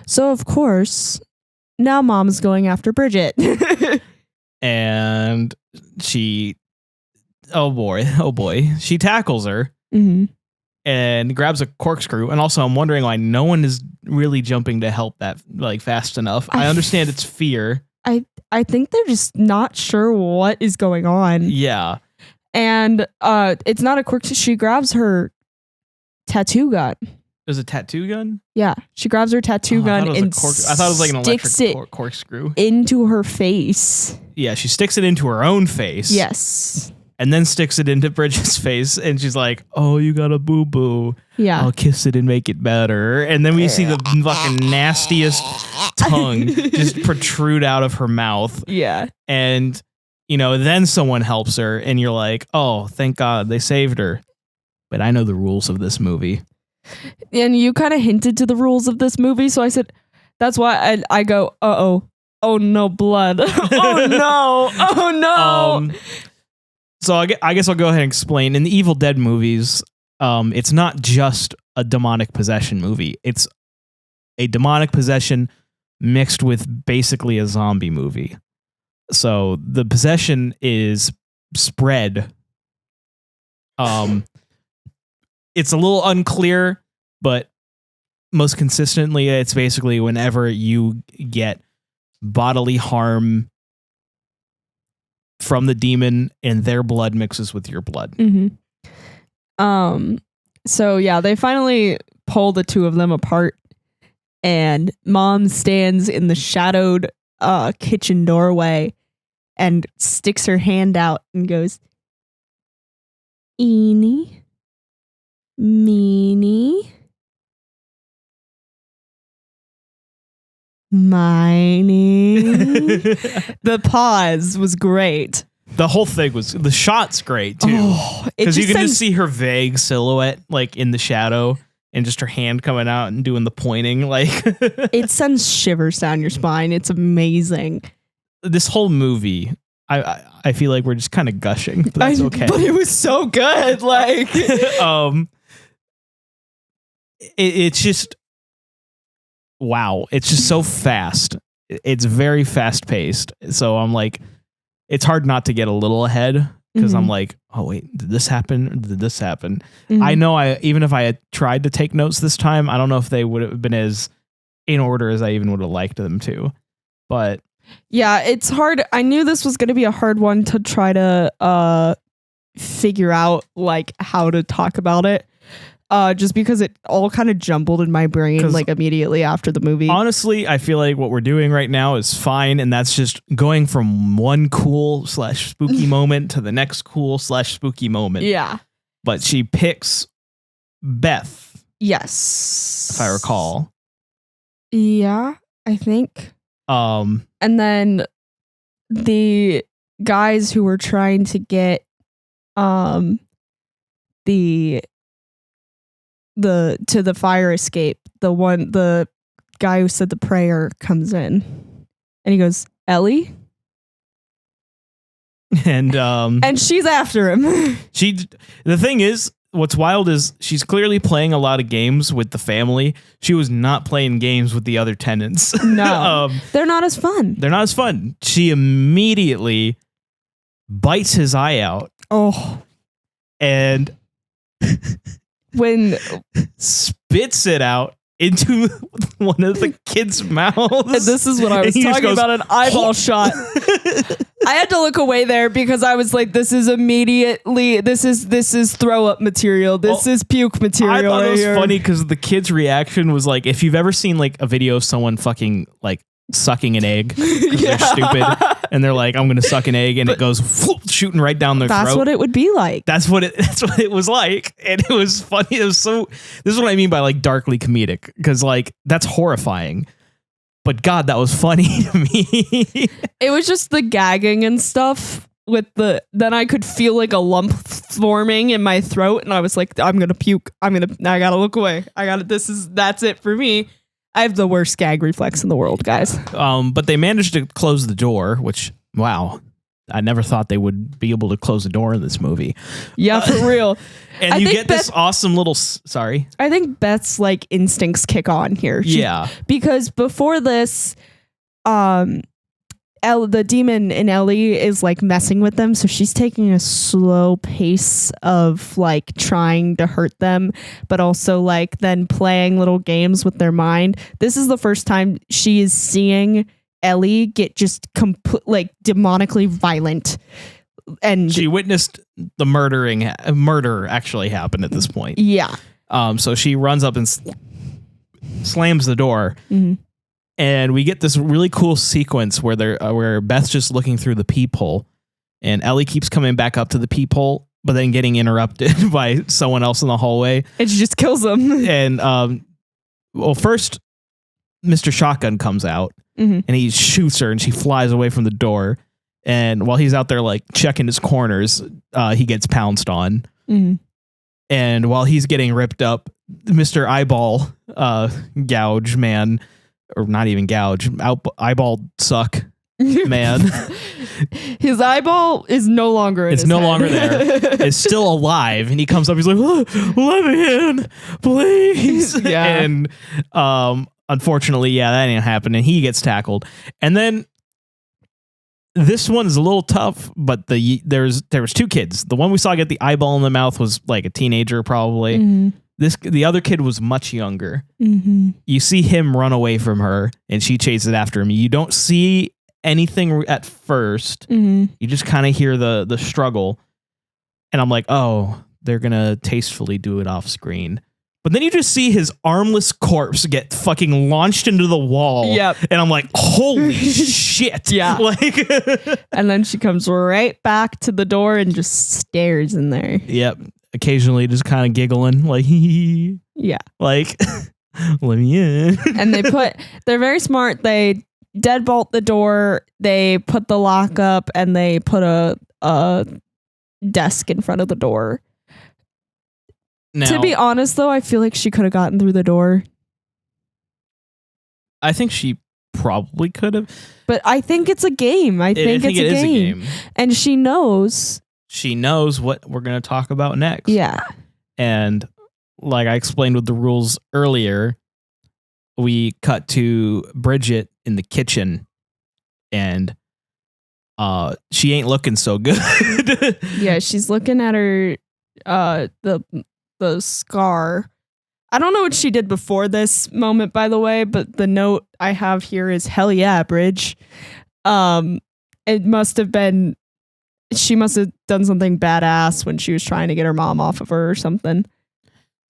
So, of course, now Mom's going after Bridget. And she, oh boy, she tackles her and grabs a corkscrew. And also, I'm wondering why no one is really jumping to help that like fast enough. I understand it's fear. I think they're just not sure what is going on. Yeah. And it's not a corkscrew. She grabs her tattoo gun. There's a tattoo gun? Yeah. She grabs her tattoo gun and I thought it was like an electric corkscrew. Into her face. Yeah, she sticks it into her own face. Yes. And then sticks it into Bridget's face. And she's like, oh, you got a boo-boo. Yeah. I'll kiss it and make it better. And then we see the fucking nastiest tongue just protrude out of her mouth. Yeah. And, you know, then someone helps her. And you're like, oh, thank God they saved her. But I know the rules of this movie. And you kind of hinted to the rules of this movie. So I said, that's why I go, uh-oh. Oh, no, blood. Oh, no. Oh, no. So I guess I'll go ahead and explain. In the Evil Dead movies, it's not just a demonic possession movie. It's a demonic possession mixed with basically a zombie movie. So the possession is spread. It's a little unclear, but most consistently, it's basically whenever you get bodily harm from the demon and their blood mixes with your blood. So yeah, they finally pull the two of them apart, and Mom stands in the shadowed kitchen doorway and sticks her hand out and goes, eeny, meeny, miny. The pause was great. The whole thing was, the shot's great too. Because you can just see her vague silhouette like in the shadow and just her hand coming out and doing the pointing. Like it sends shivers down your spine. It's amazing. This whole movie, I feel like we're just kind of gushing, but that's okay. But it was so good. Like it's just, wow. It's just so fast. It's very fast paced. So I'm like, it's hard not to get a little ahead because I'm like, oh wait, did this happen? Did this happen? I know even if I had tried to take notes this time, I don't know if they would have been as in order as I even would have liked them to. But yeah, it's hard. I knew this was going to be a hard one to try to figure out like how to talk about it. Just because it all kind of jumbled in my brain like immediately after the movie. Honestly, I feel like what we're doing right now is fine, and that's just going from one cool / spooky moment to the next cool / spooky moment. Yeah. But she picks Beth. Yes. If I recall. Yeah, I think. And then the guys who were trying to get the fire escape, the guy who said the prayer comes in and he goes, Ellie? And she's after him. The thing is, what's wild is she's clearly playing a lot of games with the family. She was not playing games with the other tenants. No, they're not as fun. They're not as fun. She immediately bites his eye out. Oh. And when spits it out into one of the kids' mouths. And this is what I was talking about, an eyeball shot. I had to look away there because I was like, this is throw up material. This is puke material. I thought it was here. funny because the kid's reaction was like, if you've ever seen like a video of someone fucking like sucking an egg because they're stupid and they're like, I'm gonna suck an egg, and it goes shooting right down their throat. That's what it would be like. That's what it was like. And it was funny. It was so, this is what I mean by like darkly comedic, because like that's horrifying. But God, that was funny to me. It was just the gagging and stuff with then I could feel like a lump forming in my throat, and I was like, I'm gonna puke. I gotta look away. That's it for me. I have the worst gag reflex in the world, guys. But they managed to close the door, which, wow. I never thought they would be able to close a door in this movie. Yeah, for real. And I you think get this awesome little, sorry. I think Beth's like instincts kick on here. Yeah. Because before this, the demon in Ellie is like messing with them, so she's taking a slow pace of like trying to hurt them, but also like then playing little games with their mind. This is the first time she is seeing Ellie get just like demonically violent, and she witnessed the murder actually happen at this point. Yeah. So she runs up and slams the door. Mm-hmm. And we get this really cool sequence where where Beth's just looking through the peephole, and Ellie keeps coming back up to the peephole, but then getting interrupted by someone else in the hallway. And she just kills them. And first, Mr. Shotgun comes out, mm-hmm. and he shoots her, and she flies away from the door. And while he's out there like checking his corners, he gets pounced on. Mm-hmm. And while he's getting ripped up, Mr. Eyeball Gouge Man. Or not even gouge, eyeball suck, man. His eyeball is no longer in it's his no head. longer there. It's still alive, and he comes up. He's like, "Let me in, please." Yeah. And unfortunately, yeah, that ain't happening. He gets tackled, and then this one's a little tough. But there was two kids. The one we saw get the eyeball in the mouth was like a teenager, probably. Mm-hmm. The other kid was much younger. Mm-hmm. You see him run away from her, and she chases after him. You don't see anything at first. Mm-hmm. You just kind of hear the struggle, and I'm like, oh, they're gonna tastefully do it off screen. But then you just see his armless corpse get fucking launched into the wall. Yep. And I'm like, holy shit. Yeah. Like, and then she comes right back to the door and just stares in there. Yep. Occasionally just kind of giggling, like, yeah, like, let me in. And they're very smart. They deadbolt the door, they put the lock up, and they put a desk in front of the door. Now, to be honest, though, I feel like she could have gotten through the door. I think she probably could have. But I think it's a game. I think it's a game. And she knows. She knows what we're going to talk about next. Yeah. And like I explained with the rules earlier, we cut to Bridget in the kitchen, and she ain't looking so good. Yeah, she's looking at her the scar. I don't know what she did before this moment, by the way, but the note I have here is hell yeah, Bridge. It must have been, she must have done something badass when she was trying to get her mom off of her or something.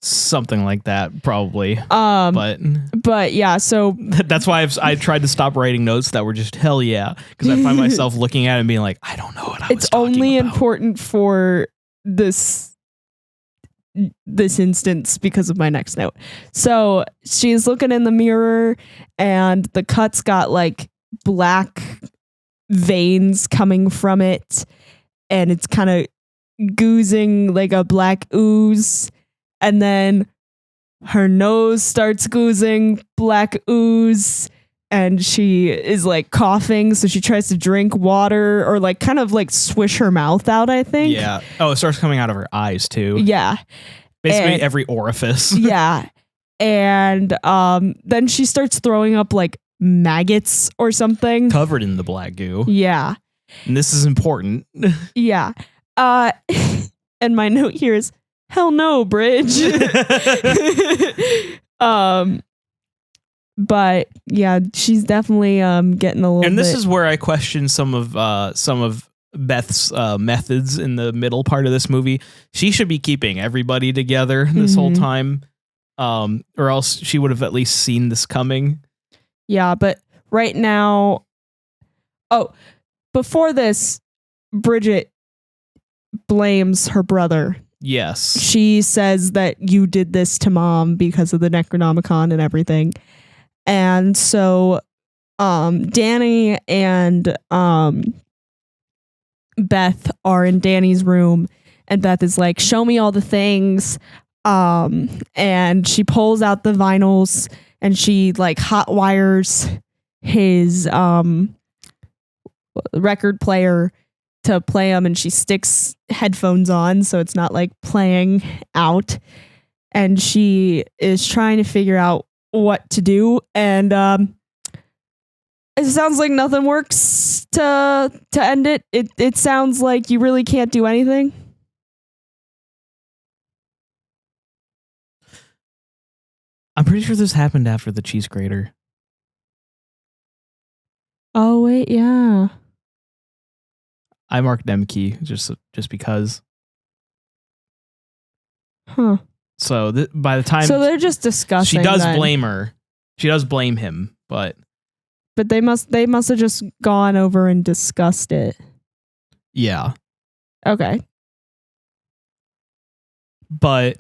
Something like that, probably. But yeah, so that's why I tried to stop writing notes that were just hell yeah, because I find myself looking at it and being like, I don't know what I was talking It's only about. important for this instance because of my next note. So she's looking in the mirror, and the cut's got like black veins coming from it, and it's kind of goozing like a black ooze. And then her nose starts oozing black ooze, and she is like coughing. So she tries to drink water or like kind of like swish her mouth out, I think. Yeah. Oh, it starts coming out of her eyes too. Yeah. Basically every orifice. Yeah. And then she starts throwing up like maggots or something. Covered in the black goo. Yeah. And this is important. Yeah. And my note here is, hell no, Bridge. But yeah, she's definitely getting a little and this bit. is where I question some of Beth's methods in the middle part of this movie. She should be keeping everybody together this whole time, or else she would have at least seen this coming. Yeah, but right now, before this, Bridget blames her brother. Yes. She says that you did this to mom because of the Necronomicon and everything. And so Danny and Beth are in Danny's room, and Beth is like, show me all the things. And she pulls out the vinyls, and she like hot wires his record player to play them, and she sticks headphones on so it's not like playing out, and she is trying to figure out what to do, and it sounds like nothing works to end it. It sounds like you really can't do anything. I'm pretty sure this happened after the cheese grater. Oh wait, yeah. I marked Demke just because. Huh. So by the time So they're just discussing. she does then. blame her. She does blame him, but But they must have just gone over and discussed it. yeah. Okay. But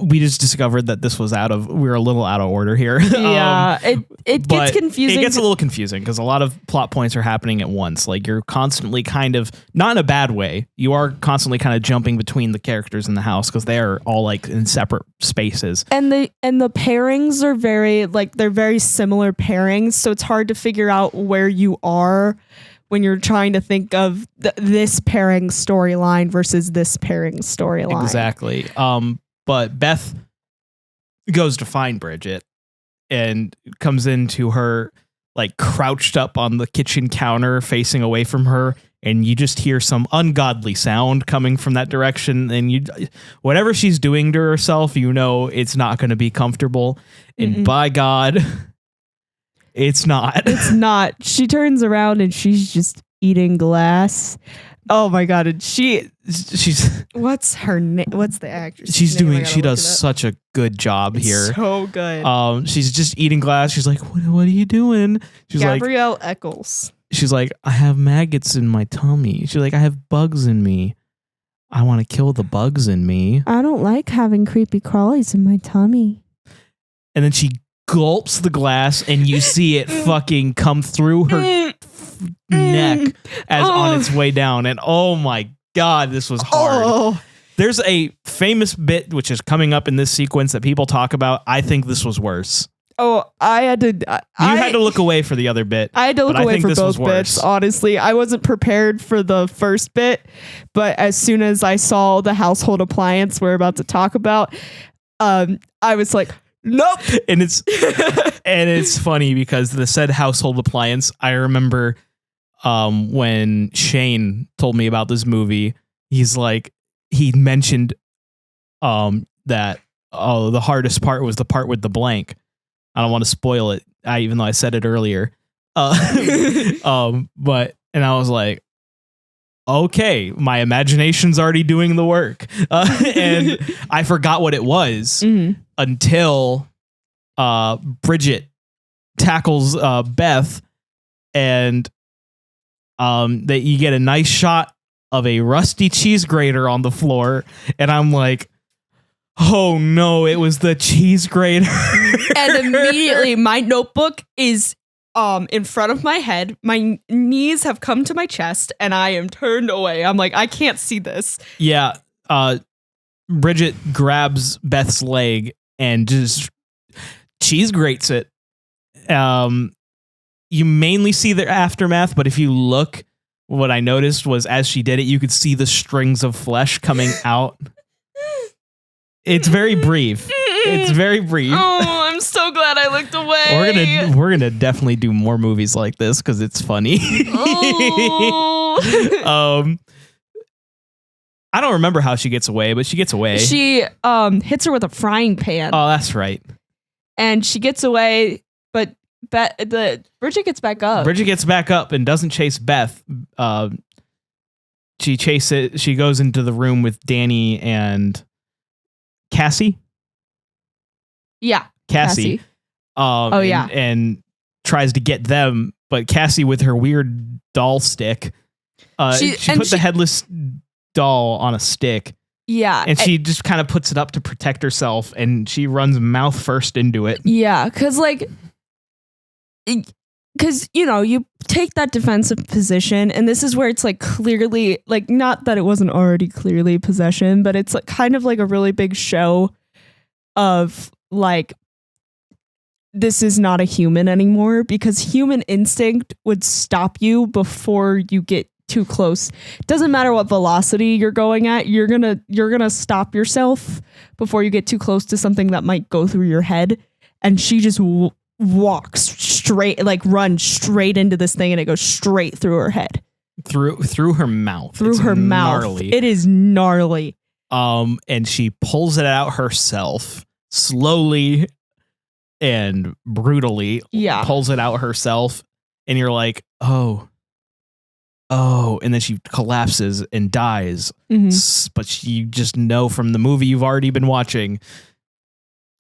we just discovered that this was we were a little out of order here. Yeah, it but gets confusing. It gets a little confusing because a lot of plot points are happening at once. Like you're constantly kind of, not in a bad way, you are constantly kind of jumping between the characters in the house because they are all like in separate spaces. And the pairings are they're very similar pairings, so it's hard to figure out where you are when you're trying to think of this pairing storyline versus this pairing storyline. Exactly. But Beth goes to find Bridget and comes into her like crouched up on the kitchen counter facing away from her, and you just hear some ungodly sound coming from that direction, and whatever she's doing to herself, it's not going to be comfortable. And by God, it's not. It's not. She turns around and she's just eating glass. Oh my God. And she's what's her name? What's the actress? She does such a good job here. So good. She's just eating glass. She's like, what are you doing? She's Gabrielle Eccles. She's like, I have maggots in my tummy. She's like, I have bugs in me. I want to kill the bugs in me. I don't like having creepy crawlies in my tummy. And then she gulps the glass and you see it fucking come through her neck as on its way down. And oh my God, this was hard. There's a famous bit which is coming up in this sequence that people talk about. I think this was worse. Oh, I had to. You had to look away for the other bit. I had to look away for both bits. Honestly, I wasn't prepared for the first bit, but as soon as I saw the household appliance we're about to talk about, I was like, nope. And it's funny because the said household appliance, I remember when Shane told me about this movie, he mentioned that the hardest part was the part with the blank. I don't want to spoil it, even though I said it earlier. But I was like, okay, my imagination's already doing the work. And I forgot what it was until Bridget tackles Beth, and that you get a nice shot of a rusty cheese grater on the floor, and I'm like, oh no, it was the cheese grater. And immediately my notebook is in front of my head. My knees have come to my chest and I am turned away. I'm like, I can't see this. Yeah. Bridget grabs Beth's leg and just cheese grates it. You mainly see the aftermath, but if you look, what I noticed was as she did it, you could see the strings of flesh coming out. It's very brief. It's very brief. Oh, I'm so glad I looked away. We're gonna definitely do more movies like this because it's funny. Oh. I don't remember how she gets away, but she gets away. She hits her with a frying pan. Oh, that's right. And she gets away, but Bridget gets back up. Bridget gets back up and doesn't chase Beth. She goes into the room with Danny and Cassie. Yeah, Cassie. And tries to get them, but Cassie with her weird doll stick. She put the headless doll on a stick. Yeah. And she just kind of puts it up to protect herself, and she runs mouth first into it. Yeah, because you take that defensive position, and this is where it's like clearly, like, not that it wasn't already clearly possession, but it's like kind of like a really big show of like, this is not a human anymore, because human instinct would stop you before you get too close. Doesn't matter what velocity you're going at, you're gonna stop yourself before you get too close to something that might go through your head. And she just walks straight, like runs straight into this thing, and it goes straight through her head, through her mouth, through her mouth. Gnarly. It is gnarly. And she pulls it out herself, slowly and brutally. Yeah, pulls it out herself, and you're like, oh, and then she collapses and dies. But you just know from the movie you've already been watching,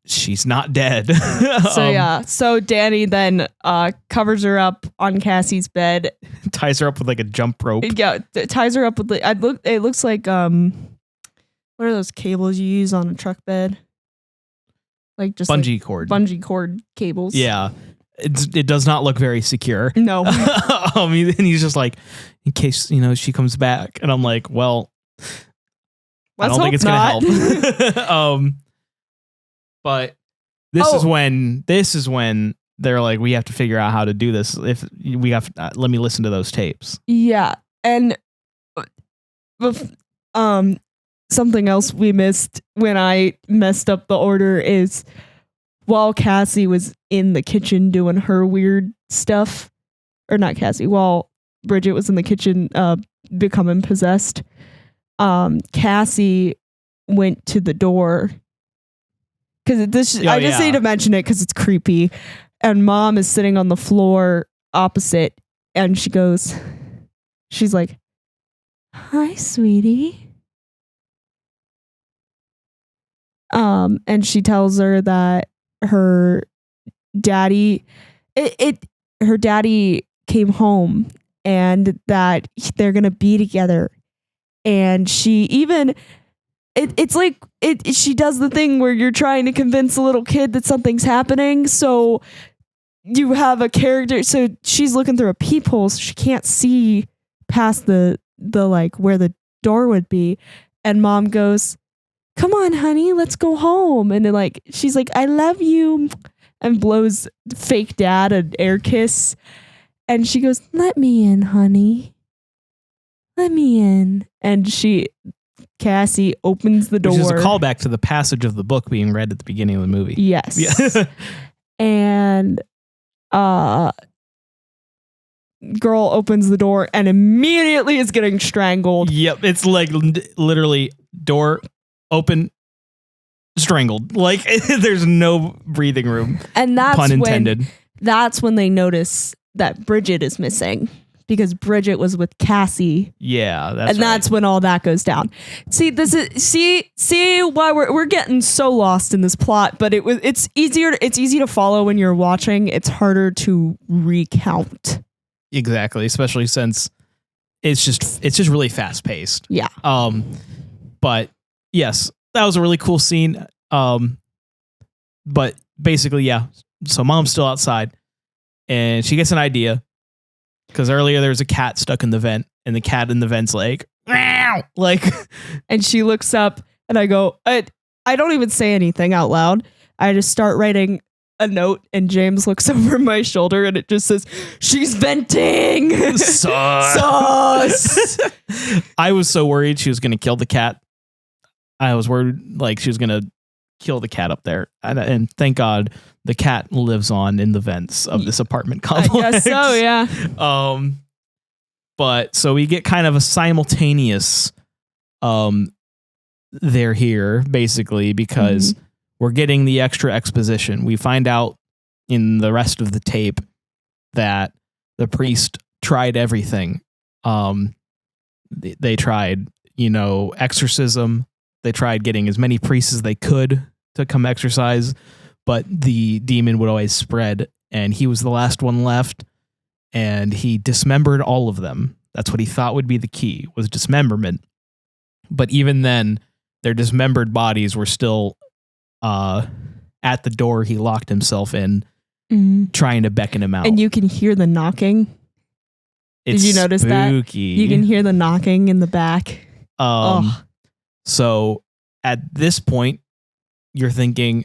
she's not dead. So Danny then covers her up on Cassie's bed, ties her up with like a jump rope. Yeah, ties her up with it looks like what are those cables you use on a truck bed? Like just bungee cord. Bungee cord cables. Yeah. It does not look very secure. No. And he's just like, in case, she comes back. And I'm like, well, I don't think it's going to help. But this is when they're like, we have to figure out how to do this. If we have, let me listen to those tapes. Yeah. And something else we missed when I messed up the order is while Cassie was in the kitchen doing her weird stuff, or not Cassie, while Bridget was in the kitchen becoming possessed, Cassie went to the door. Because I just need to mention it because it's creepy. And Mom is sitting on the floor opposite, and she's like, "Hi, sweetie." And she tells her that her daddy came home and that they're gonna be together. And she even she does the thing where you're trying to convince a little kid that something's happening. So you have a character. So she's looking through a peephole, so she can't see past the like where the door would be. And Mom goes, "Come on, honey, let's go home." And then like she's like, "I love you," and blows fake dad an air kiss. And she goes, "Let me in, honey. Let me in." And Cassie opens the door. Which is a callback to the passage of the book being read at the beginning of the movie. Yes. Yeah. And girl opens the door and immediately is getting strangled. Yep. It's like literally door open, strangled. Like there's no breathing room. And that's pun intended. That's when they notice that Bridget is missing. Because Bridget was with Cassie. Yeah, that's when all that goes down. See, see why we're getting so lost in this plot, but it's easy to follow when you're watching. It's harder to recount. Exactly, especially since it's just really fast paced. Yeah. But yes, that was a really cool scene. But basically, yeah. So Mom's still outside, and she gets an idea. Because earlier there was a cat stuck in the vent, and the cat in the vent's like, "Meow!" Like, and she looks up, and I go, I don't even say anything out loud. I just start writing a note, and James looks over my shoulder, and it just says, "She's venting." Sus. I was so worried she was going to kill the cat. I was worried like she was going to kill the cat up there, and thank God the cat lives on in the vents of this apartment complex. I guess so, yeah. But so we get kind of a simultaneous they're here basically because we're getting the extra exposition. We find out in the rest of the tape that the priest tried everything. They tried, exorcism. They tried getting as many priests as they could to come exorcise, but the demon would always spread, and he was the last one left, and he dismembered all of them. That's what he thought would be the key, was dismemberment. But even then, their dismembered bodies were still at the door he locked himself in, trying to beckon him out. And you can hear the knocking. It's Did you notice spooky. that? You can hear the knocking in the back. So at this point, you're thinking,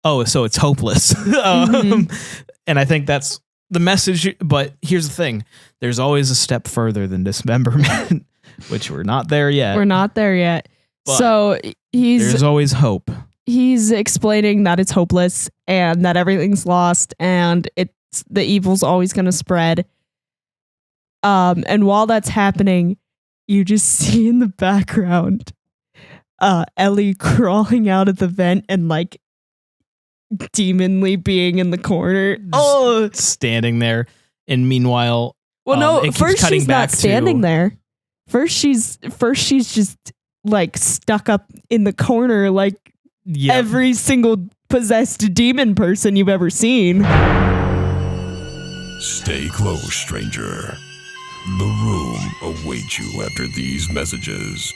oh, so it's hopeless. And I think that's the message, but here's the thing. There's always a step further than dismemberment, which we're not there yet. We're not there yet. But So there's always hope. he's explaining that it's hopeless and that everything's lost and the evil's always going to spread. And while that's happening, you just see in the background Ellie crawling out of the vent and like demonly being in the corner. Oh, Standing there. And meanwhile, well, no. it keeps First, cutting she's back not standing to- there. First, she's just like stuck up in the corner, like Yep. every single possessed demon person you've ever seen. Stay close, stranger. The room awaits you after these messages.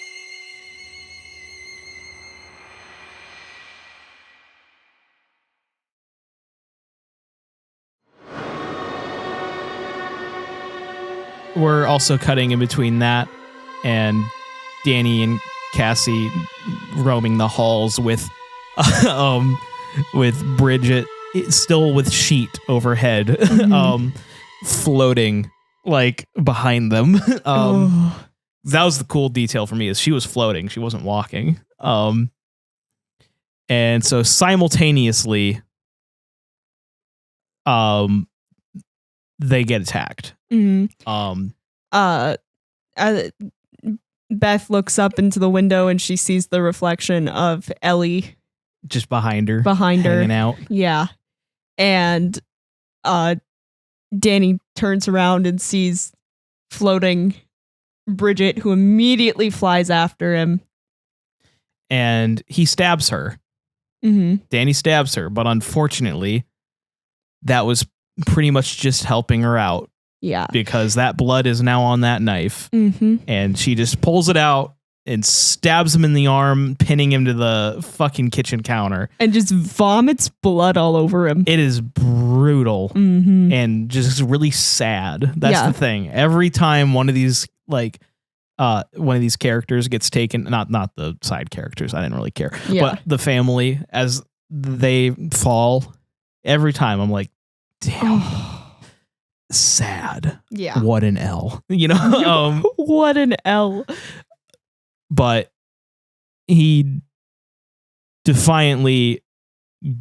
We're also cutting in between that and Danny and Cassie roaming the halls with Bridget still with sheet overhead, floating like behind them. That was the cool detail for me, is she was floating, she wasn't walking. And so simultaneously, they get attacked. Beth looks up into the window and she sees the reflection of Ellie Just behind her, hanging out. Yeah. And Danny turns around and sees floating Bridget, who immediately flies after him. And he stabs her. Danny stabs her, but unfortunately, that was pretty much just helping her out. Yeah. Because that blood is now on that knife. And she just pulls it out and stabs him in the arm, pinning him to the fucking kitchen counter. And just vomits blood all over him. It is brutal and just really sad. That's the thing. Every time one of these characters gets taken, not the side characters, I didn't really care, but the family, as they fall, every time I'm like, damn. Sad. Yeah. What an L. You know? What an L. But he defiantly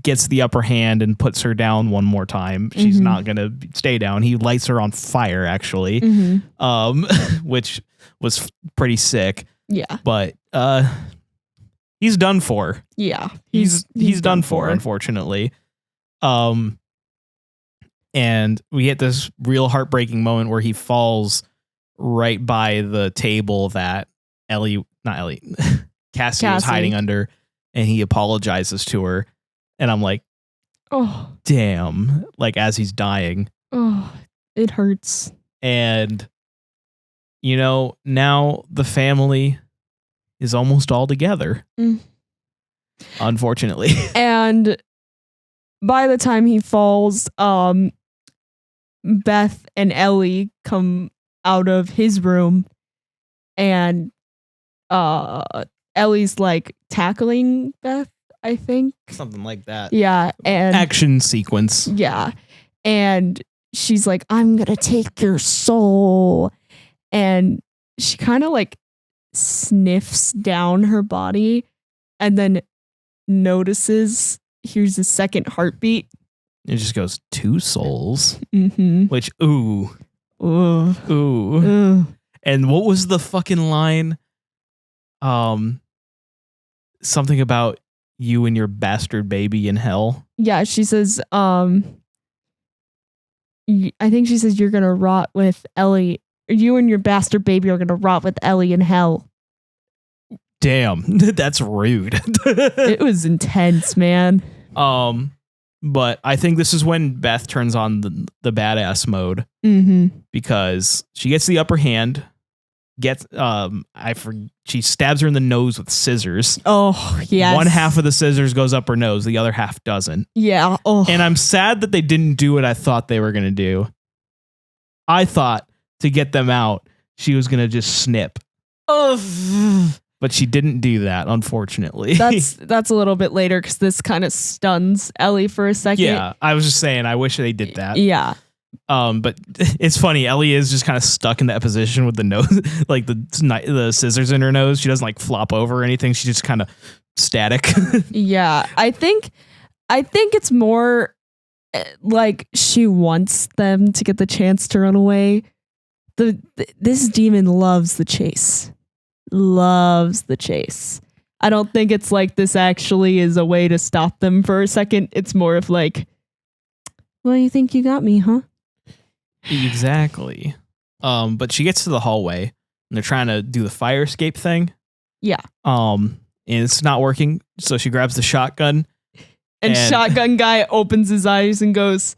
gets the upper hand and puts her down one more time. She's not going to stay down. He lights her on fire, actually, which was pretty sick. Yeah. But he's done for. Yeah. He's done for, unfortunately. And we get this real heartbreaking moment where he falls right by the table that Cassie was hiding under, and he apologizes to her. And I'm like, oh, damn. Like, as he's dying. Oh, it hurts. And, you know, now the family is almost all together. Unfortunately. And by the time he falls, Beth and Ellie come out of his room, and Ellie's like tackling Beth, I think. Something like that. Yeah. And action sequence. Yeah. And she's like, I'm going to take your soul. And she kind of like sniffs down her body and then notices here's a second heartbeat. It just goes 2 souls, Mm-hmm. which, ooh. Ugh. Ooh. Ugh. And what was the fucking line? Something about you and your bastard baby in hell. Yeah, she says, I think she says you're going to rot with Ellie. You and your bastard baby are going to rot with Ellie in hell. Damn, that's rude. It was intense, man. But I think this is when Beth turns on the badass mode, because she gets the upper hand. She stabs her in the nose with scissors. Oh, yes. One half of the scissors goes up her nose, the other half doesn't. Yeah. Oh. And I'm sad that they didn't do what I thought they were going to do. I thought to get them out, she was going to just snip. Oh. But she didn't do that, unfortunately. That's a little bit later because this kind of stuns Ellie for a second. Yeah, I was just saying, I wish they did that. Yeah. But it's funny. Ellie is just kind of stuck in that position with the nose, like the scissors in her nose. She doesn't like flop over or anything. She's just kind of static. Yeah, I think it's more like she wants them to get the chance to run away. This demon loves the chase. Loves the chase. I don't think it's like this actually is a way to stop them for a second. It's more of like, well, you think you got me, huh? Exactly. But she gets to the hallway and they're trying to do the fire escape thing. Yeah. And it's not working. So she grabs the shotgun. And shotgun guy opens his eyes and goes,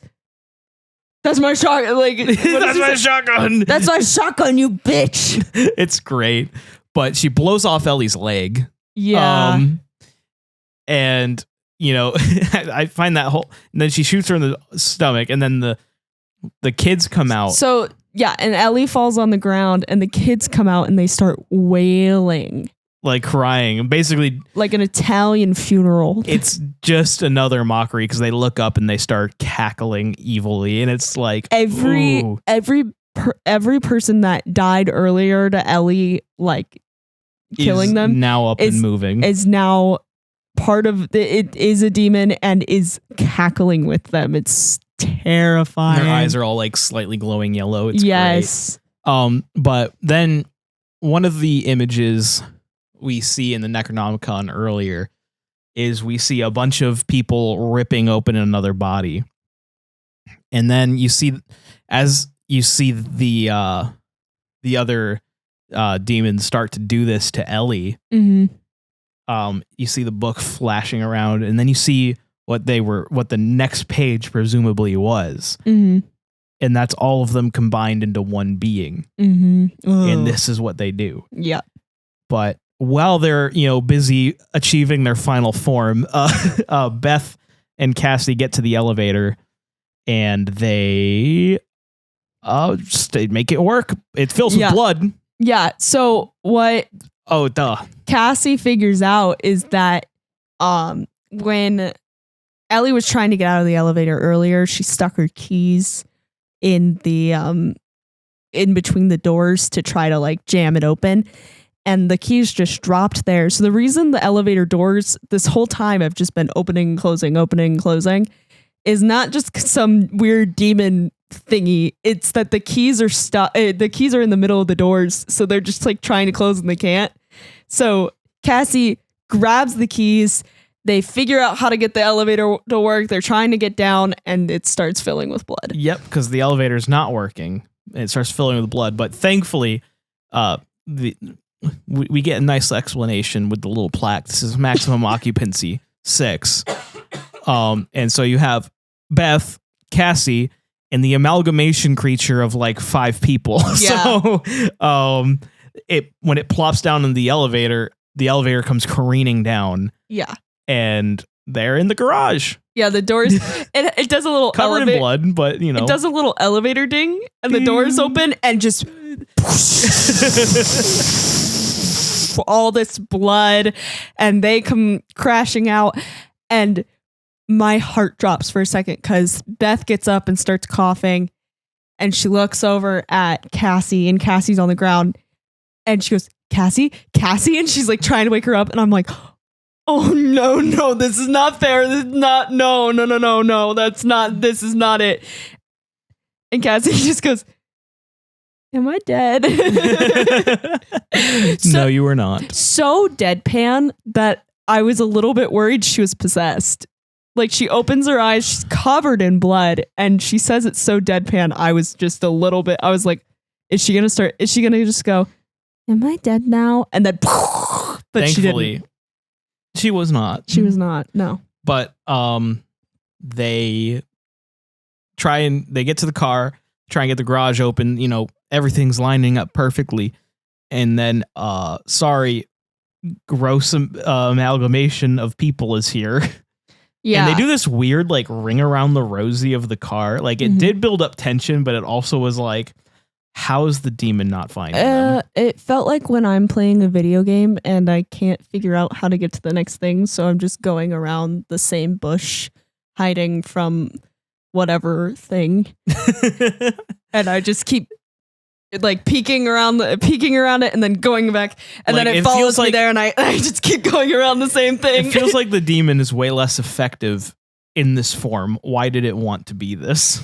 "That's my shotgun." Like, that's my shotgun. That's my shotgun, you bitch. It's great. But she blows off Ellie's leg. Yeah. And, you know, I find that whole, and then she shoots her in the stomach, and then the kids come out. So, yeah, and Ellie falls on the ground, and the kids come out, and they start wailing. Like crying. Basically. Like an Italian funeral. It's just another mockery because they look up and they start cackling evilly, and it's like every person that died earlier to Ellie, like killing them, now up and moving, is now part of it is a demon and is cackling with them. It's terrifying. Their eyes are all like slightly glowing yellow. It's yes. Great. But then one of the images we see in the Necronomicon earlier is we see a bunch of people ripping open another body. And then you see, as you see the other demons start to do this to Ellie, you see the book flashing around, and then you see what the next page presumably was. And that's all of them combined into one being. And this is what they do. Yeah. But while they're, busy achieving their final form, Beth and Cassie get to the elevator, and they make it work. It fills with blood. Yeah. So what? Oh, duh. Cassie figures out is that when Ellie was trying to get out of the elevator earlier, she stuck her keys in the in between the doors to try to like jam it open. And the keys just dropped there. So the reason the elevator doors this whole time have just been opening, closing, is not just some weird demon thingy. It's that the keys are stuck. The keys are in the middle of the doors, so they're just like trying to close and they can't. So Cassie grabs the keys. They figure out how to get the elevator to work. They're trying to get down, and it starts filling with blood. Yep, because the elevator's not working. It starts filling with blood. But thankfully, we get a nice explanation with the little plaque. This is maximum occupancy 6. And so you have Beth, Cassie, and the amalgamation creature of like 5 people. Yeah. So when it plops down in the elevator comes careening down. Yeah. And they're in the garage. Yeah, the doors. It does a little covered in blood, but it does a little elevator ding, and the doors open, and just all this blood, and they come crashing out, and my heart drops for a second because Beth gets up and starts coughing, and she looks over at Cassie, and Cassie's on the ground, and she goes, Cassie, and she's like trying to wake her up, and I'm like, oh no, this is not fair. This is not, no, this is not it. And Cassie just goes, am I dead? No, you were not. So deadpan that I was a little bit worried she was possessed. Like, she opens her eyes, she's covered in blood, and she says it's so deadpan. I was just a little bit, I was like, is she going to just go, am I dead now? And then, but thankfully, she was not. She was not, no. But they get to the car, try and get the garage open, everything's lining up perfectly. And then, gross amalgamation of people is here. Yeah. And they do this weird, like, ring around the rosy of the car. Like, it did build up tension, but it also was like, how is the demon not finding them? It felt like when I'm playing a video game and I can't figure out how to get to the next thing, so I'm just going around the same bush, hiding from whatever thing. And I just keep like peeking around it and then going back, and Like, then it it follows feels me like- there, and I just keep going around the same thing. It feels like the demon is way less effective in this form. Why did it want to be this?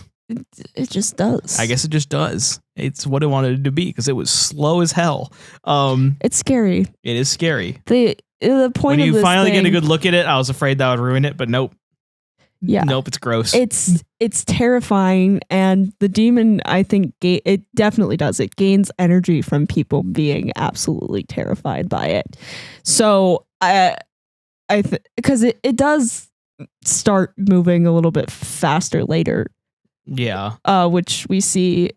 It just does. I guess it just does. It's what it wanted it to be because it was slow as hell. It's scary. It is scary. The point When of you this finally get a thing- good look at it, I was afraid that would ruin it, but nope. Yeah. Nope, it's gross. It's terrifying, and the demon, I think, it definitely does. It gains energy from people being absolutely terrified by it. So because it does start moving a little bit faster later, Yeah. which we see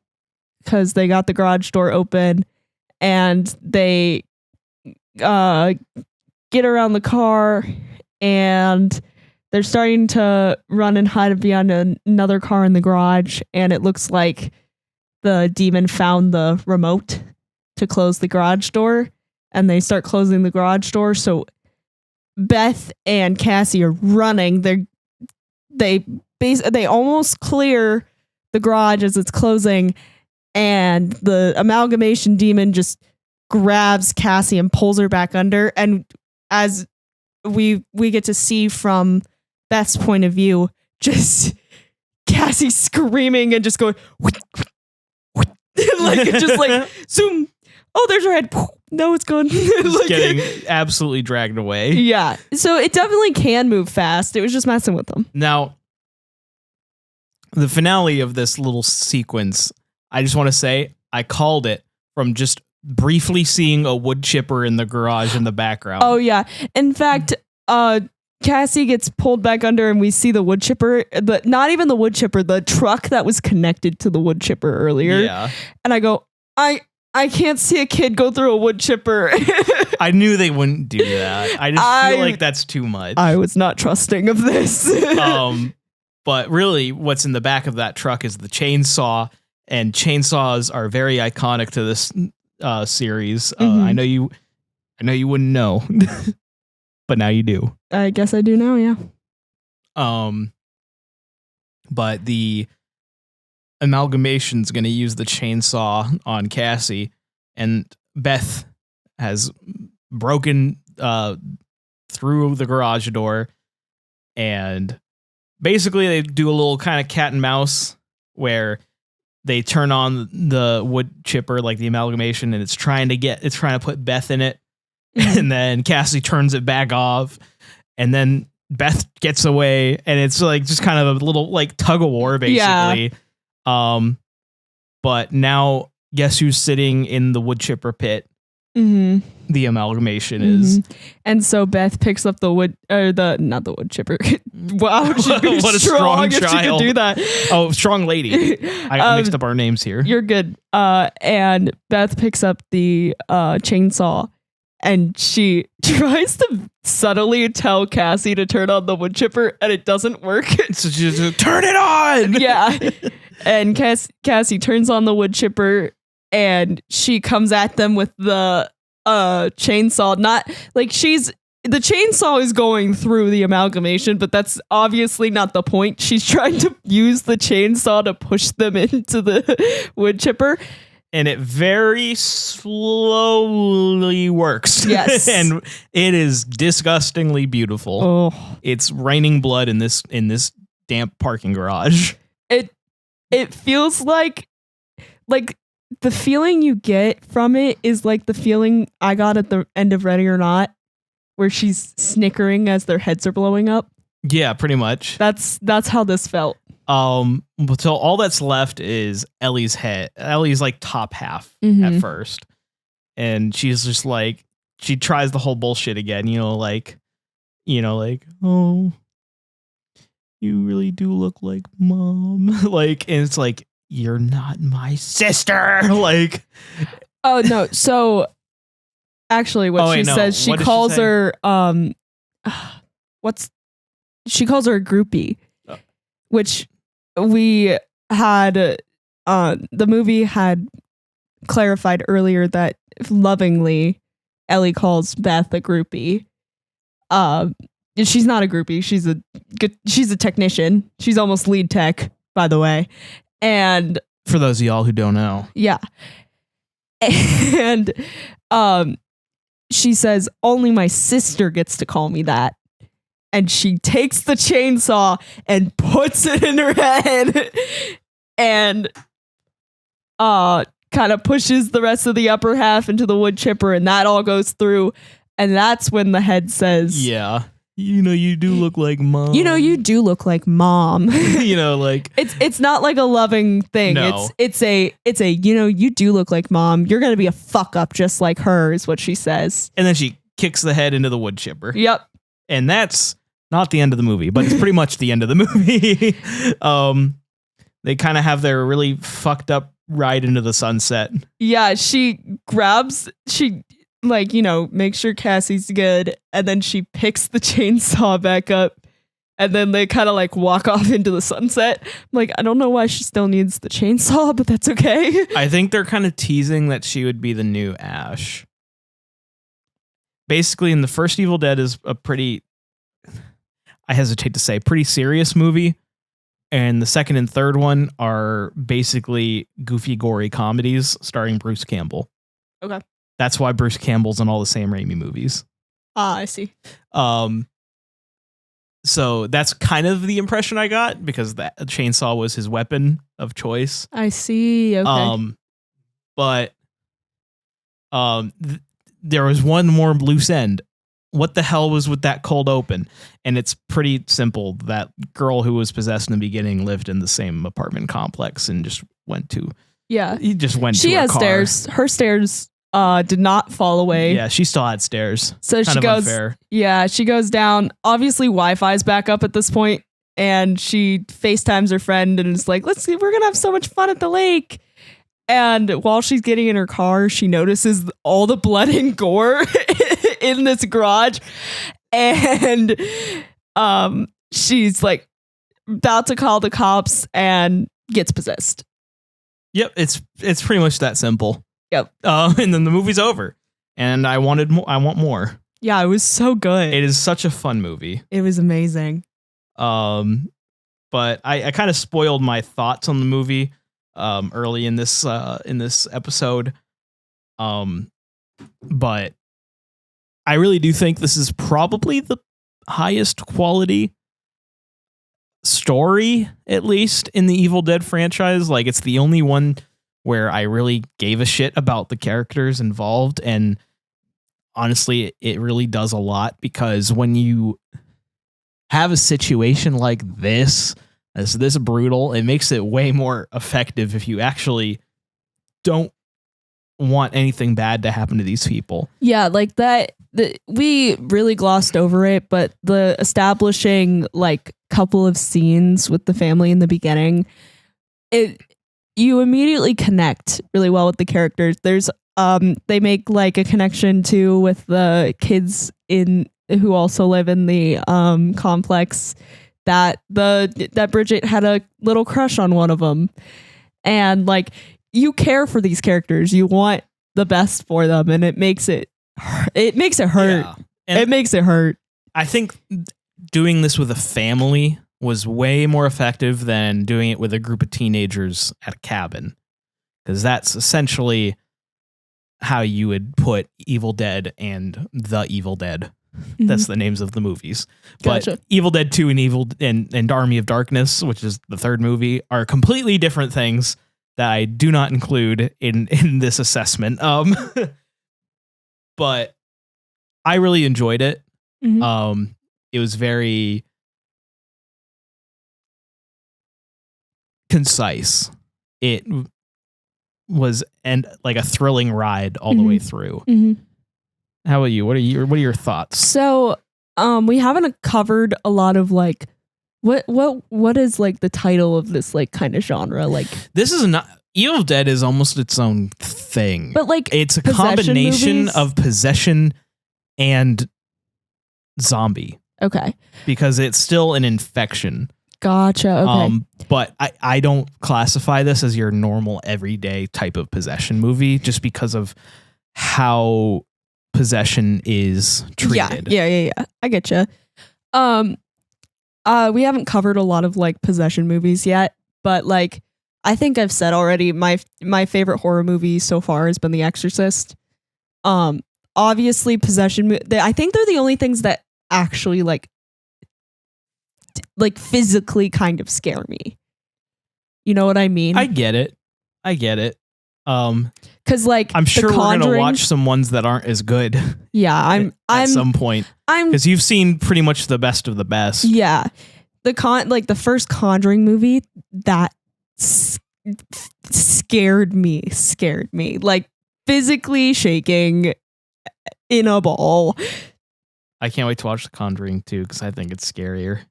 because they got the garage door open and they get around the car and they're starting to run and hide behind another car in the garage, and it looks like the demon found the remote to close the garage door, and they start closing the garage door. So Beth and Cassie are running. They almost clear the garage as it's closing, and the amalgamation demon just grabs Cassie and pulls her back under. And as we get to see from Beth's point of view, just Cassie screaming and just going like just like zoom. Oh, there's her head. No, it's gone. Like, Getting absolutely dragged away. yeah. So it definitely can move fast. It was just messing with them. Now, the finale of this little sequence, I just want to say I called it from just briefly seeing a wood chipper in the garage in the background. Oh yeah. In fact, Cassie gets pulled back under and we see the wood chipper, but not even the wood chipper, the truck that was connected to the wood chipper earlier. Yeah. And I go, I can't see a kid go through a wood chipper. I knew they wouldn't do that. I just feel like that's too much. I was not trusting of this. But really what's in the back of that truck is the chainsaw, and chainsaws are very iconic to this series. Mhm. I know you wouldn't know, but now you do. I guess I do now, yeah. But the amalgamation's going to use the chainsaw on Cassie, and Beth has broken through the garage door, and basically they do a little kind of cat and mouse where they turn on the wood chipper, like the amalgamation, and it's trying to put Beth in it. And then Cassie turns it back off, and then Beth gets away, and it's like just kind of a little like tug of war basically. Yeah. But now guess who's sitting in the wood chipper pit? Mm-hmm. The amalgamation is. And so Beth picks up the wood, not the wood chipper. Wow, she'd be What a strong strong if she could child. do that. Oh, strong lady. I mixed up our names here. You're good. And Beth picks up the chainsaw, and she tries to subtly tell Cassie to turn on the wood chipper, and it doesn't work. So she just turn it on. Yeah. And Cassie turns on the wood chipper, and she comes at them with the chainsaw. Not like the chainsaw is going through the amalgamation, but that's obviously not the point. She's trying to use the chainsaw to push them into the wood chipper. And it very slowly works. Yes. And it is disgustingly beautiful. Oh, It's raining blood in this damp parking garage. it feels like the feeling you get from it is like the feeling I got at the end of Ready or Not, where she's snickering as their heads are blowing up. Yeah, pretty much. That's how this felt. So all that's left is Ellie's head. Ellie's like top half Mhm. at first. And she's just like, she tries the whole bullshit again, like, oh, you really do look like mom. Like, and it's like, you're not my sister. Like, Oh no. So actually what she says, she What does she calls say? her she calls her a groupie. Oh. Which we had the movie had clarified earlier that lovingly Ellie calls Beth a groupie. She's not a groupie. She's a technician. She's almost lead tech. by the way. And For those of y'all who don't know. yeah. And she says, only my sister gets to call me that. And she takes the chainsaw and puts it in her head and kind of pushes the rest of the upper half into the wood chipper, and that all goes through. And that's when the head says, Yeah. You do look like mom. you do look like mom. Like it's not like a loving thing. No. It's a you do look like mom. You're gonna be a fuck up just like her, is what she says. and then she kicks the head into the wood chipper. Yep. And that's not the end of the movie, but it's pretty much the end of the movie. They kind of have their really fucked up ride into the sunset. Yeah, she makes sure Cassie's good, and then she picks the chainsaw back up, and then they kind of like walk off into the sunset. I'm like, I don't know why she still needs the chainsaw, but that's okay. I think they're kind of teasing that she would be the new Ash. Basically, in the first Evil Dead is a pretty, I hesitate to say, pretty serious movie. And the second and third one are basically goofy, gory comedies starring Bruce Campbell. Okay. That's why Bruce Campbell's in all the Sam Raimi movies. I see. So that's kind of the impression I got, because that chainsaw was his weapon of choice. I see. Okay. But there was one more loose end. What the hell was with that cold open? And it's pretty simple. That girl who was possessed in the beginning lived in the same apartment complex and just went to. Yeah. He just went. She to her has car. stairs. Her stairs did not fall away. Yeah, she still had stairs. So Kind she of goes. unfair. Yeah, she goes down. Obviously, Wi-Fi's back up at this point, and she FaceTimes her friend and is like, "Let's see, we're gonna have so much fun at the lake." And while she's getting in her car, she notices all the blood and gore in this garage, and she's like about to call the cops and gets possessed. Yep, it's pretty much that simple. Yep. And then the movie's over, and I wanted more. I want more. Yeah, it was so good. It is such a fun movie. It was amazing. But I kind of spoiled my thoughts on the movie early in this episode. But I really do think this is probably the highest quality story, at least in the Evil Dead franchise. Like, it's the only one where I really gave a shit about the characters involved, and honestly, it really does a lot, because when you have a situation like this, as this brutal, it makes it way more effective if you actually don't want anything bad to happen to these people. Yeah, like that. We really glossed over it, but the establishing like couple of scenes with the family in the beginning, you immediately connect really well with the characters. There's they make like a connection too with the kids who also live in the complex, that Bridget had a little crush on one of them, and like you care for these characters, you want the best for them, and it makes it hurt. Yeah. And it makes it hurt. I think doing this with a family was way more effective than doing it with a group of teenagers at a cabin, because that's essentially how you would put Evil Dead and The Evil Dead. Mm-hmm. That's the names of the movies. Gotcha. But Evil Dead 2 and Army of Darkness, which is the third movie, are completely different things that I do not include in this assessment. But I really enjoyed it. Mm-hmm. It was very concise. It was like a thrilling ride all the way through. Mm-hmm. How about you? What are your thoughts? So, we haven't covered a lot of like what is like the title of this like kind of genre. Like, This is not Evil Dead is almost its own thing. but like It's a possession combination movies? of possession and zombie, okay, because it's still an infection. gotcha. Okay, But I don't classify this as your normal everyday type of possession movie, just because of how possession is treated. Yeah. I get you. We haven't covered a lot of like possession movies yet, but like I think I've said already, my favorite horror movie so far has been The Exorcist. Obviously, possession. I think they're the only things that actually like physically kind of scare me. You know what I mean? I get it. Because like I'm sure we're gonna Conjuring- watch some ones that aren't as good. Yeah, at I'm some point because you've seen pretty much the best of the best. Yeah, the first Conjuring movie that scared me, like physically shaking in a ball. I can't wait to watch The Conjuring 2 because I think it's scarier.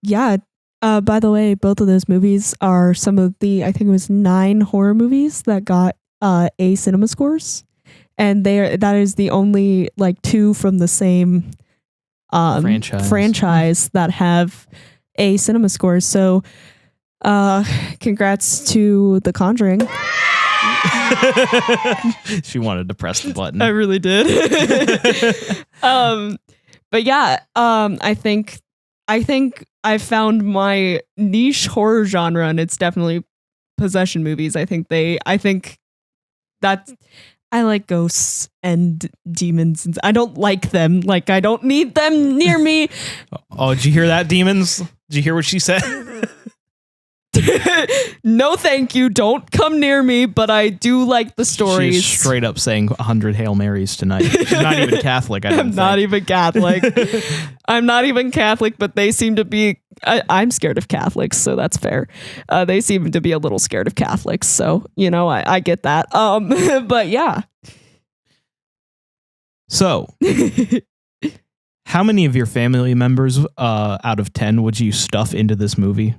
Yeah. By the way, both of those movies are some of the, I think it was 9 horror movies that got A cinema scores, and that is the only like 2 from the same franchise that have A cinema scores. So, congrats to The Conjuring. She wanted to press the button. I really did. But yeah, I think I found my niche horror genre, and it's definitely possession movies. I think that I like ghosts and demons. I don't like them. Like, I don't need them near me. Oh, did you hear that, demons? Did you hear what she said? No, thank you. Don't come near me, but I do like the stories. She's straight up saying 100 Hail Marys tonight. She's not even Catholic. I'm not even Catholic. I'm not even Catholic, but they seem to be. I'm scared of Catholics, so that's fair. They seem to be a little scared of Catholics, so you know I get that. But yeah. So, how many of your family members out of 10 would you stuff into this movie?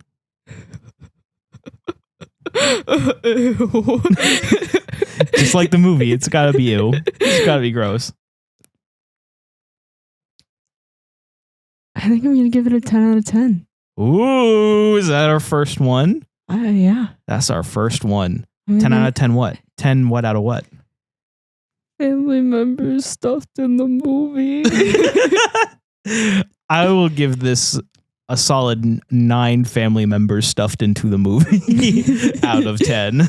Just like the movie, it's gotta be you. It's gotta be gross. I think I'm gonna give it a 10 out of 10. Ooh, is that our first one? Yeah. That's our first one. 10 out of 10 what? 10 what out of what? Family members stuffed in the movie. I will give this a solid 9 family members stuffed into the movie out of 10.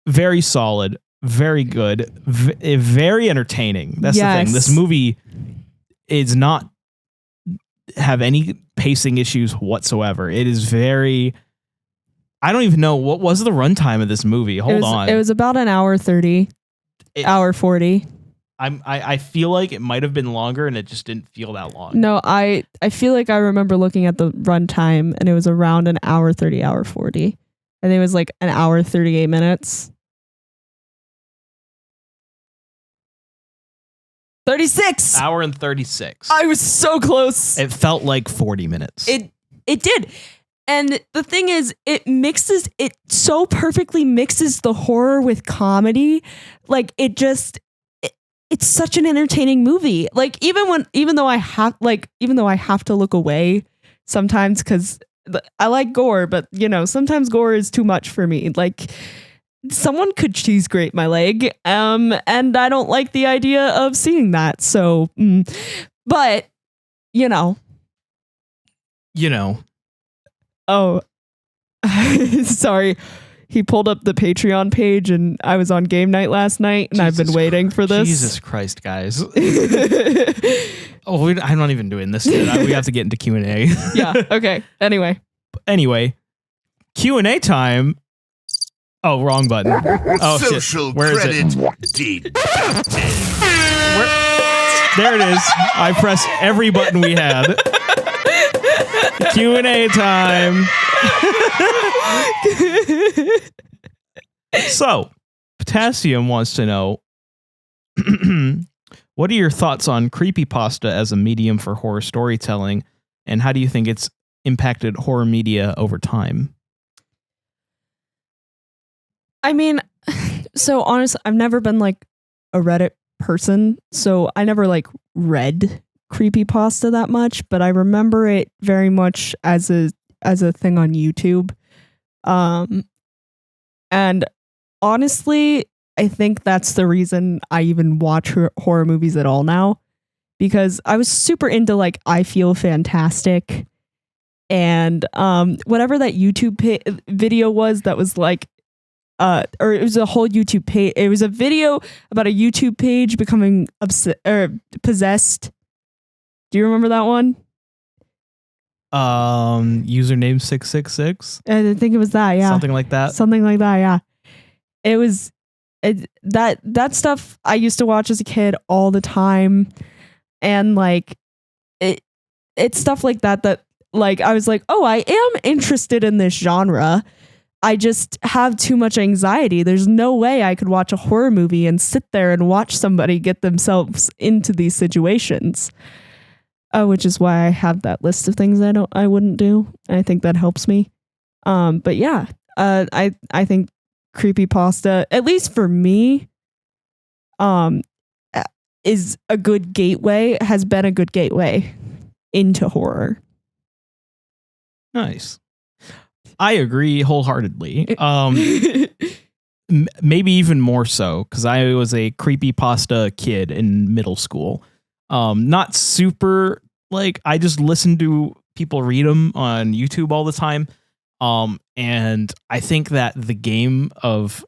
Very solid, very good, very entertaining. That's the thing. This movie is not have any pacing issues whatsoever. It is very. I don't even know what was the runtime of this movie. Hold on. It was about an hour 30, hour 40. I feel like it might have been longer, and it just didn't feel that long. No, I feel like I remember looking at the runtime, and it was around an hour 30, hour 40. I think it was like an hour 38 minutes. 36. Hour and 36. I was so close. It felt like 40 minutes. It did. And the thing is, it so perfectly mixes the horror with comedy. Like it's such an entertaining movie. Like even though I have to look away sometimes because I like gore, but you know, sometimes gore is too much for me. Like someone could cheese grate my leg, and I don't like the idea of seeing that. So, but you know. Oh, sorry. He pulled up the Patreon page, and I was on game night last night, and I've been waiting for this. Jesus Christ, guys. I'm not even doing this yet. We have to get into Q&A. Yeah, okay. Anyway, Q&A time. Oh, wrong button. Oh, Social shit. Where is credit it? deducted. There it is. I pressed every button we had. Q&A time. So, Potassium wants to know, what are your thoughts on creepypasta as a medium for horror storytelling, and how do you think it's impacted horror media over time? I mean, so honestly, I've never been like a Reddit person, so I never like read creepypasta that much, but I remember it very much as a thing on YouTube. And honestly, I think that's the reason I even watch horror movies at all now, because I was super into like I Feel Fantastic and whatever that YouTube video was that was like, or it was a whole YouTube page. It was a video about a YouTube page becoming possessed. Do you remember that one? Username 666. I think it was that. Yeah, Something like that. Something like that. Yeah, it was that stuff I used to watch as a kid all the time, and like it's stuff like that like I was like, oh, I am interested in this genre. I just have too much anxiety. There's no way I could watch a horror movie and sit there and watch somebody get themselves into these situations. Which is why I have that list of things I wouldn't do. I think that helps me. But yeah, I think creepypasta, at least for me, is a good gateway, has been a good gateway into horror. Nice. I agree wholeheartedly. Maybe even more so, because I was a creepypasta kid in middle school. Not super, like, I just listened to people read them on YouTube all the time. And I think that the game of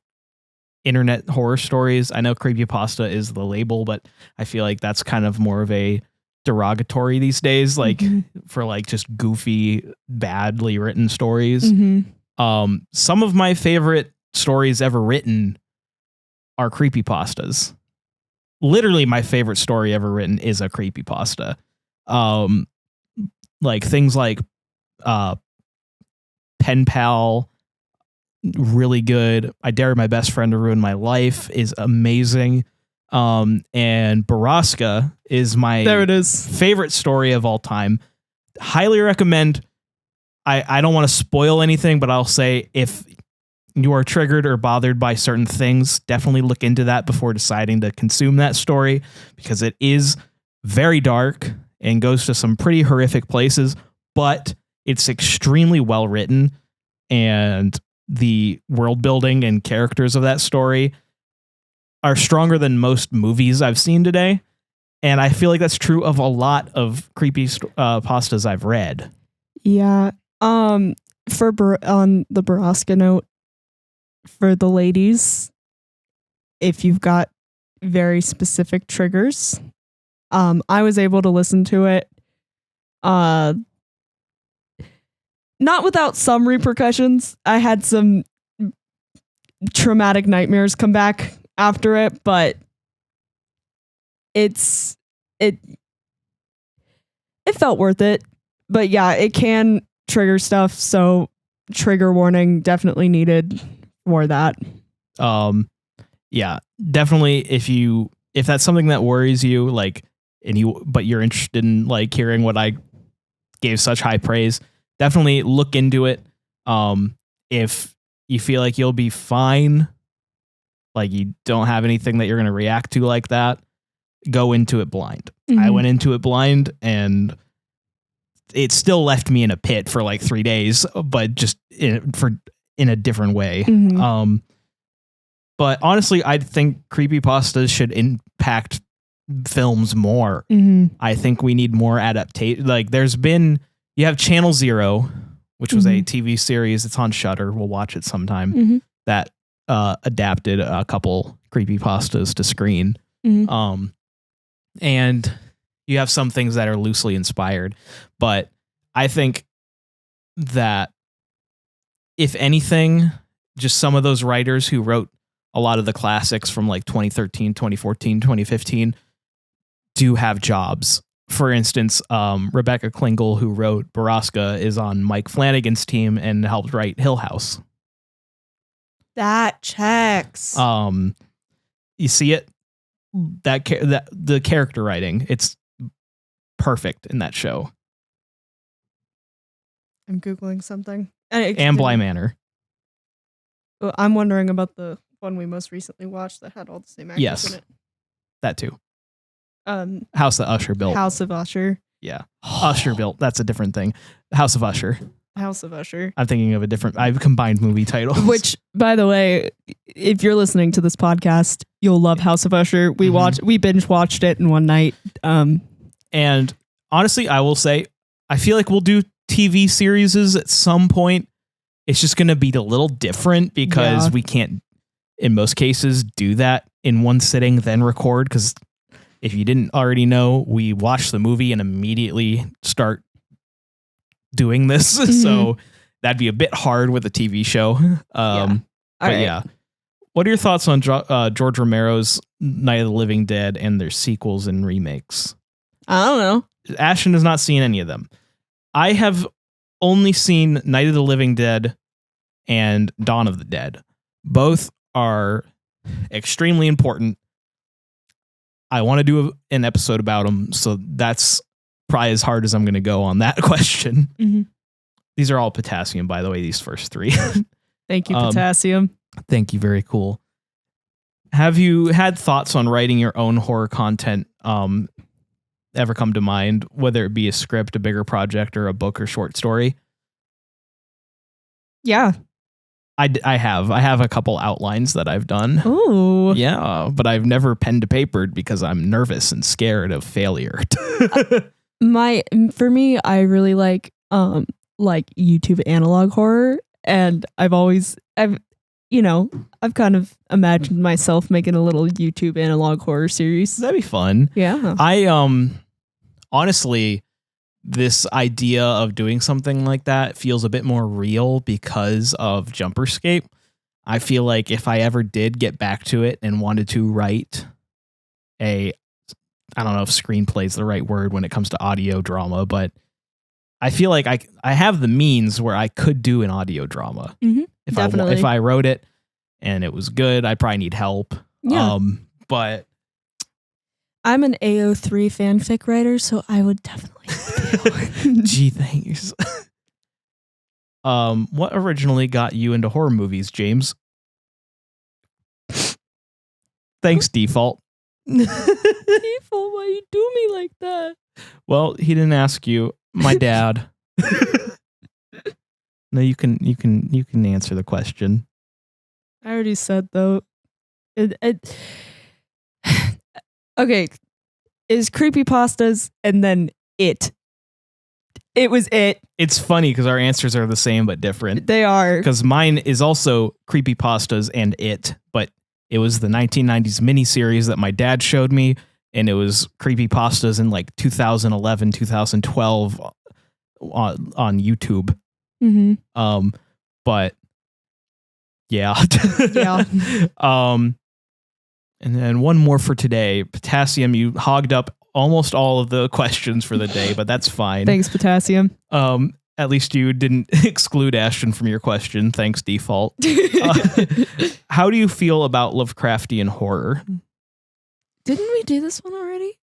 internet horror stories, I know creepypasta is the label, but I feel like that's kind of more of a derogatory these days, like for like just goofy, badly written stories. Some of my favorite stories ever written are creepypastas. Literally my favorite story ever written is a creepypasta. Like things like Pen Pal, really good. I Dare My Best Friend to Ruin My Life is amazing. And Baraska is my favorite story of all time. Highly recommend. I don't want to spoil anything, but I'll say if you are triggered or bothered by certain things, definitely look into that before deciding to consume that story, because it is very dark and goes to some pretty horrific places, but it's extremely well written, and the world building and characters of that story are stronger than most movies I've seen today. And I feel like that's true of a lot of creepy pastas I've read. Yeah. On the Baraska note, for the ladies, if you've got very specific triggers, I was able to listen to it, not without some repercussions. I had some traumatic nightmares come back after it, but it felt worth it. But yeah, it can trigger stuff, so trigger warning definitely needed for that. Yeah, definitely if that's something that worries you, like, but you're interested in like hearing what I gave such high praise, definitely look into it. If you feel like you'll be fine, like you don't have anything that you're going to react to like that, go into it blind. I went into it blind, and it still left me in a pit for like 3 days, but just in a different way. But honestly, I think creepypastas should impact films more. I think we need more adaptation. Like you have Channel Zero, which was a TV series. It's on Shudder. We'll watch it sometime. That adapted a couple creepypastas to screen. And you have some things that are loosely inspired, but I think that if anything, just some of those writers who wrote a lot of the classics from like 2013, 2014, 2015 do have jobs. For instance, Rebecca Klingel, who wrote Baraska, is on Mike Flanagan's team and helped write Hill House. That checks. You see it? That the character writing, it's perfect in that show. I'm Googling something. And Bly Manor. Well, I'm wondering about the one we most recently watched that had all the same actors in it. That too. House that Usher built. House of Usher. Yeah. Usher built. That's a different thing. House of Usher. House of Usher. I'm thinking of I've combined movie titles. Which, by the way, if you're listening to this podcast, you'll love House of Usher. We binge watched it in one night. And honestly, I will say, I feel like we'll do TV series at some point. It's just going to be a little different because we can't, in most cases, do that in one sitting, then record. Because if you didn't already know, we watch the movie and immediately start doing this. So that'd be a bit hard with a TV show. Yeah. What are your thoughts on George Romero's Night of the Living Dead and their sequels and remakes? I don't know. Ashton has not seen any of them. I have only seen Night of the Living Dead and Dawn of the Dead. Both are extremely important. I want to do an episode about them, so that's probably as hard as I'm going to go on that question. Mm-hmm. These are all potassium, by the way, these first three. Thank you, potassium. Thank you. Very cool. Have you had thoughts on writing your own horror content ever come to mind, whether it be a script, a bigger project, or a book or short story? Yeah. I have a couple outlines that I've done. Oh. Yeah, but I've never pen to papered because I'm nervous and scared of failure. For me, I really like YouTube analog horror, and I've kind of imagined myself making a little YouTube analog horror series. That'd be fun. Yeah. I honestly, this idea of doing something like that feels a bit more real because of Jumperscape. I feel like if I ever did get back to it and wanted to write I don't know if screenplay is the right word when it comes to audio drama, but I feel like I have the means where I could do an audio drama. Mm-hmm. If I wrote it and it was good, I'd probably need help. Yeah. But I'm an AO3 fanfic writer, so I would definitely. Gee, thanks. What originally got you into horror movies, James? Thanks, Default. Default, why you do me like that? Well, he didn't ask you. My dad. No, you can answer the question. I already said though. Okay, is creepypastas and then it. It was it. It's funny because our answers are the same but different. They are. Because mine is also creepypastas and it, but it was the 1990s miniseries that my dad showed me, and it was creepypastas in like 2011, 2012 on YouTube. Mm-hmm. But yeah. Yeah. And then one more for today. Potassium, you hogged up almost all of the questions for the day, but that's fine. Thanks, Potassium. At least you didn't exclude Ashton from your question. Thanks, Default. How do you feel about Lovecraftian horror? Didn't we do this one already?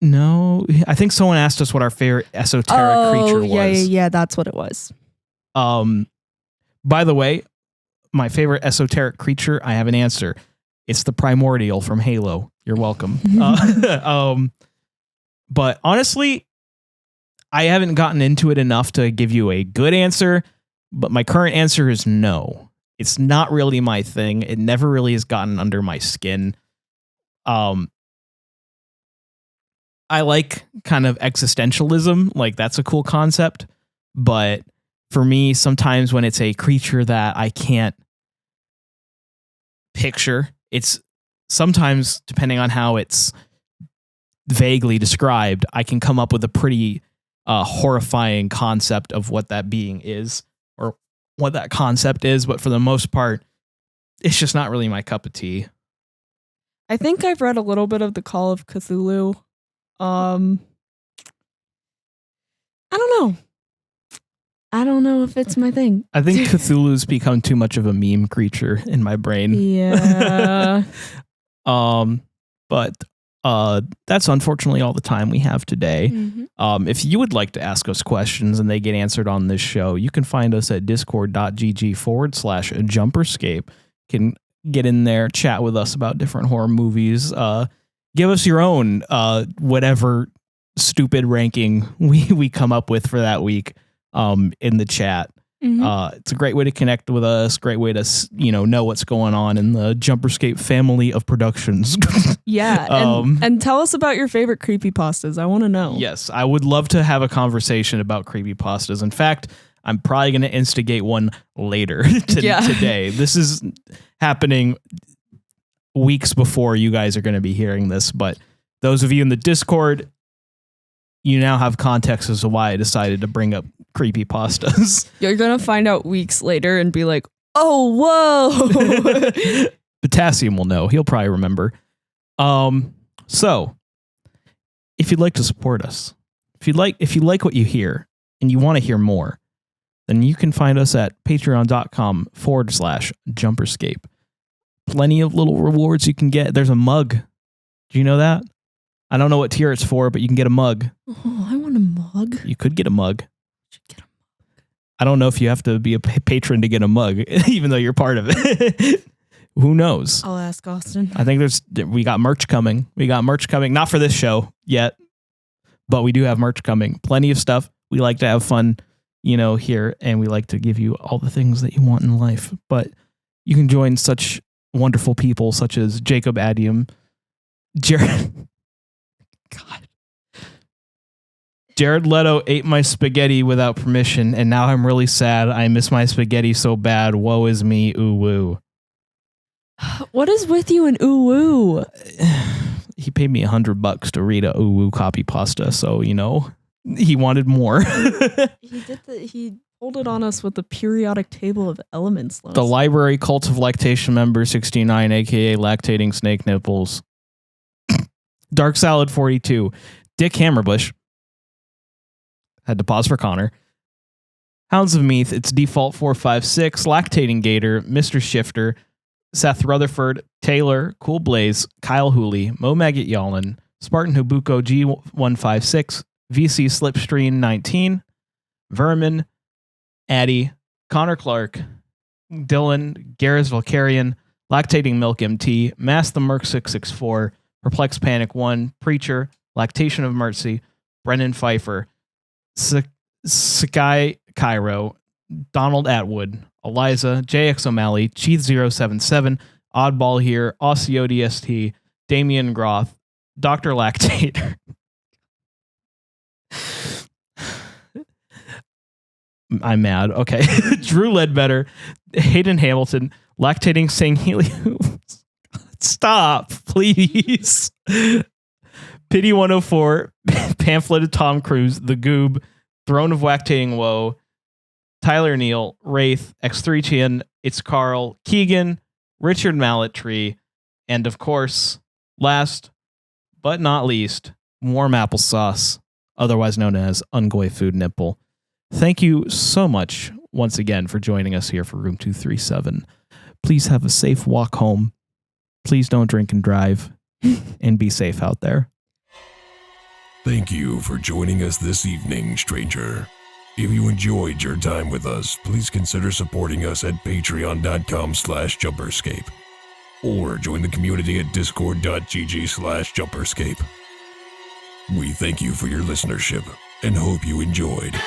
No, I think someone asked us what our favorite esoteric creature was. Yeah, that's what it was. By the way, my favorite esoteric creature, I have an answer. It's the primordial from Halo. You're welcome. But honestly, I haven't gotten into it enough to give you a good answer, but my current answer is no. It's not really my thing. It never really has gotten under my skin. I like kind of existentialism. Like, that's a cool concept. But for me, sometimes when it's a creature that I can't picture, it's sometimes, depending on how it's vaguely described, I can come up with a pretty horrifying concept of what that being is or what that concept is. But for the most part, it's just not really my cup of tea. I think I've read a little bit of the Call of Cthulhu. I don't know. I don't know if it's my thing. I think Cthulhu's become too much of a meme creature in my brain. Yeah. But that's unfortunately all the time we have today. Mm-hmm. If you would like to ask us questions and they get answered on this show, you can find us at discord.gg/Jumperscape. Can get in there, chat with us about different horror movies. Give us your own whatever stupid ranking we come up with for that week in the chat. It's a great way to connect with us. Great way to know what's going on in the Jumperscape family of productions. Yeah, and tell us about your favorite creepypastas. I want to know. Yes, I would love to have a conversation about creepypastas. In fact, I'm probably going to instigate one later today. This is happening weeks before you guys are going to be hearing this, but those of you in the Discord, you now have context as to why I decided to bring up creepypastas. You're going to find out weeks later and be like, oh, whoa. Potassium will know. He'll probably remember. So if you'd like to support us, if you like what you hear and you want to hear more, then you can find us at patreon.com/Jumperscape. Plenty of little rewards you can get. There's a mug. Do you know that? I don't know what tier it's for, but you can get a mug. Oh, I want a mug. You could get a mug. I don't know if you have to be a patron to get a mug, even though you're part of it. Who knows? I'll ask Austin. I think we got merch coming. Not for this show yet, but we do have merch coming. Plenty of stuff. We like to have fun, here, and we like to give you all the things that you want in life. But you can join such wonderful people such as Jacob Adium, Jared Leto ate my spaghetti without permission, and now I'm really sad. I miss my spaghetti so bad. Woe is me, ooh woo. What is with you and ooh woo? He paid me $100 to read a ooh woo copy pasta, so he wanted more. He pulled it on us with the periodic table of elements. The library cult of lactation member 69, aka lactating snake nipples. Dark Salad 42, Dick Hammerbush. Had to pause for Connor. Hounds of Meath, it's default 456, Lactating Gator, Mr. Shifter, Seth Rutherford, Taylor, Cool Blaze, Kyle Hooley, Mo Maggot Yallen, Spartan Hubuko G156, VC Slipstream 19, Vermin, Addy, Connor Clark, Dylan, Garrus Valkarian, Lactating Milk MT, Mass the Merc 664, Perplex Panic 1, Preacher, Lactation of Mercy, Brennan Pfeiffer, Sakai Cairo, Donald Atwood, Eliza, JX O'Malley, Cheat 077, Oddball here, Osseo DST, Damian Groth, Dr. Lactator. I'm mad. Okay. Drew Ledbetter, Hayden Hamilton, Lactating Sing Helium. Stop, please. Pity 104, Pamphleted Tom Cruise, The Goob, Throne of Lactating Woe, Tyler Neal, Wraith, X3 Chin, It's Carl, Keegan, Richard Mallet Tree, and of course, last but not least, Warm Applesauce, otherwise known as Ungoy Food Nipple. Thank you so much once again for joining us here for Room 237. Please have a safe walk home. Please don't drink and drive, and be safe out there. Thank you for joining us this evening, stranger. If you enjoyed your time with us, please consider supporting us at patreon.com/Jumperscape or join the community at discord.gg/Jumperscape. We thank you for your listenership and hope you enjoyed.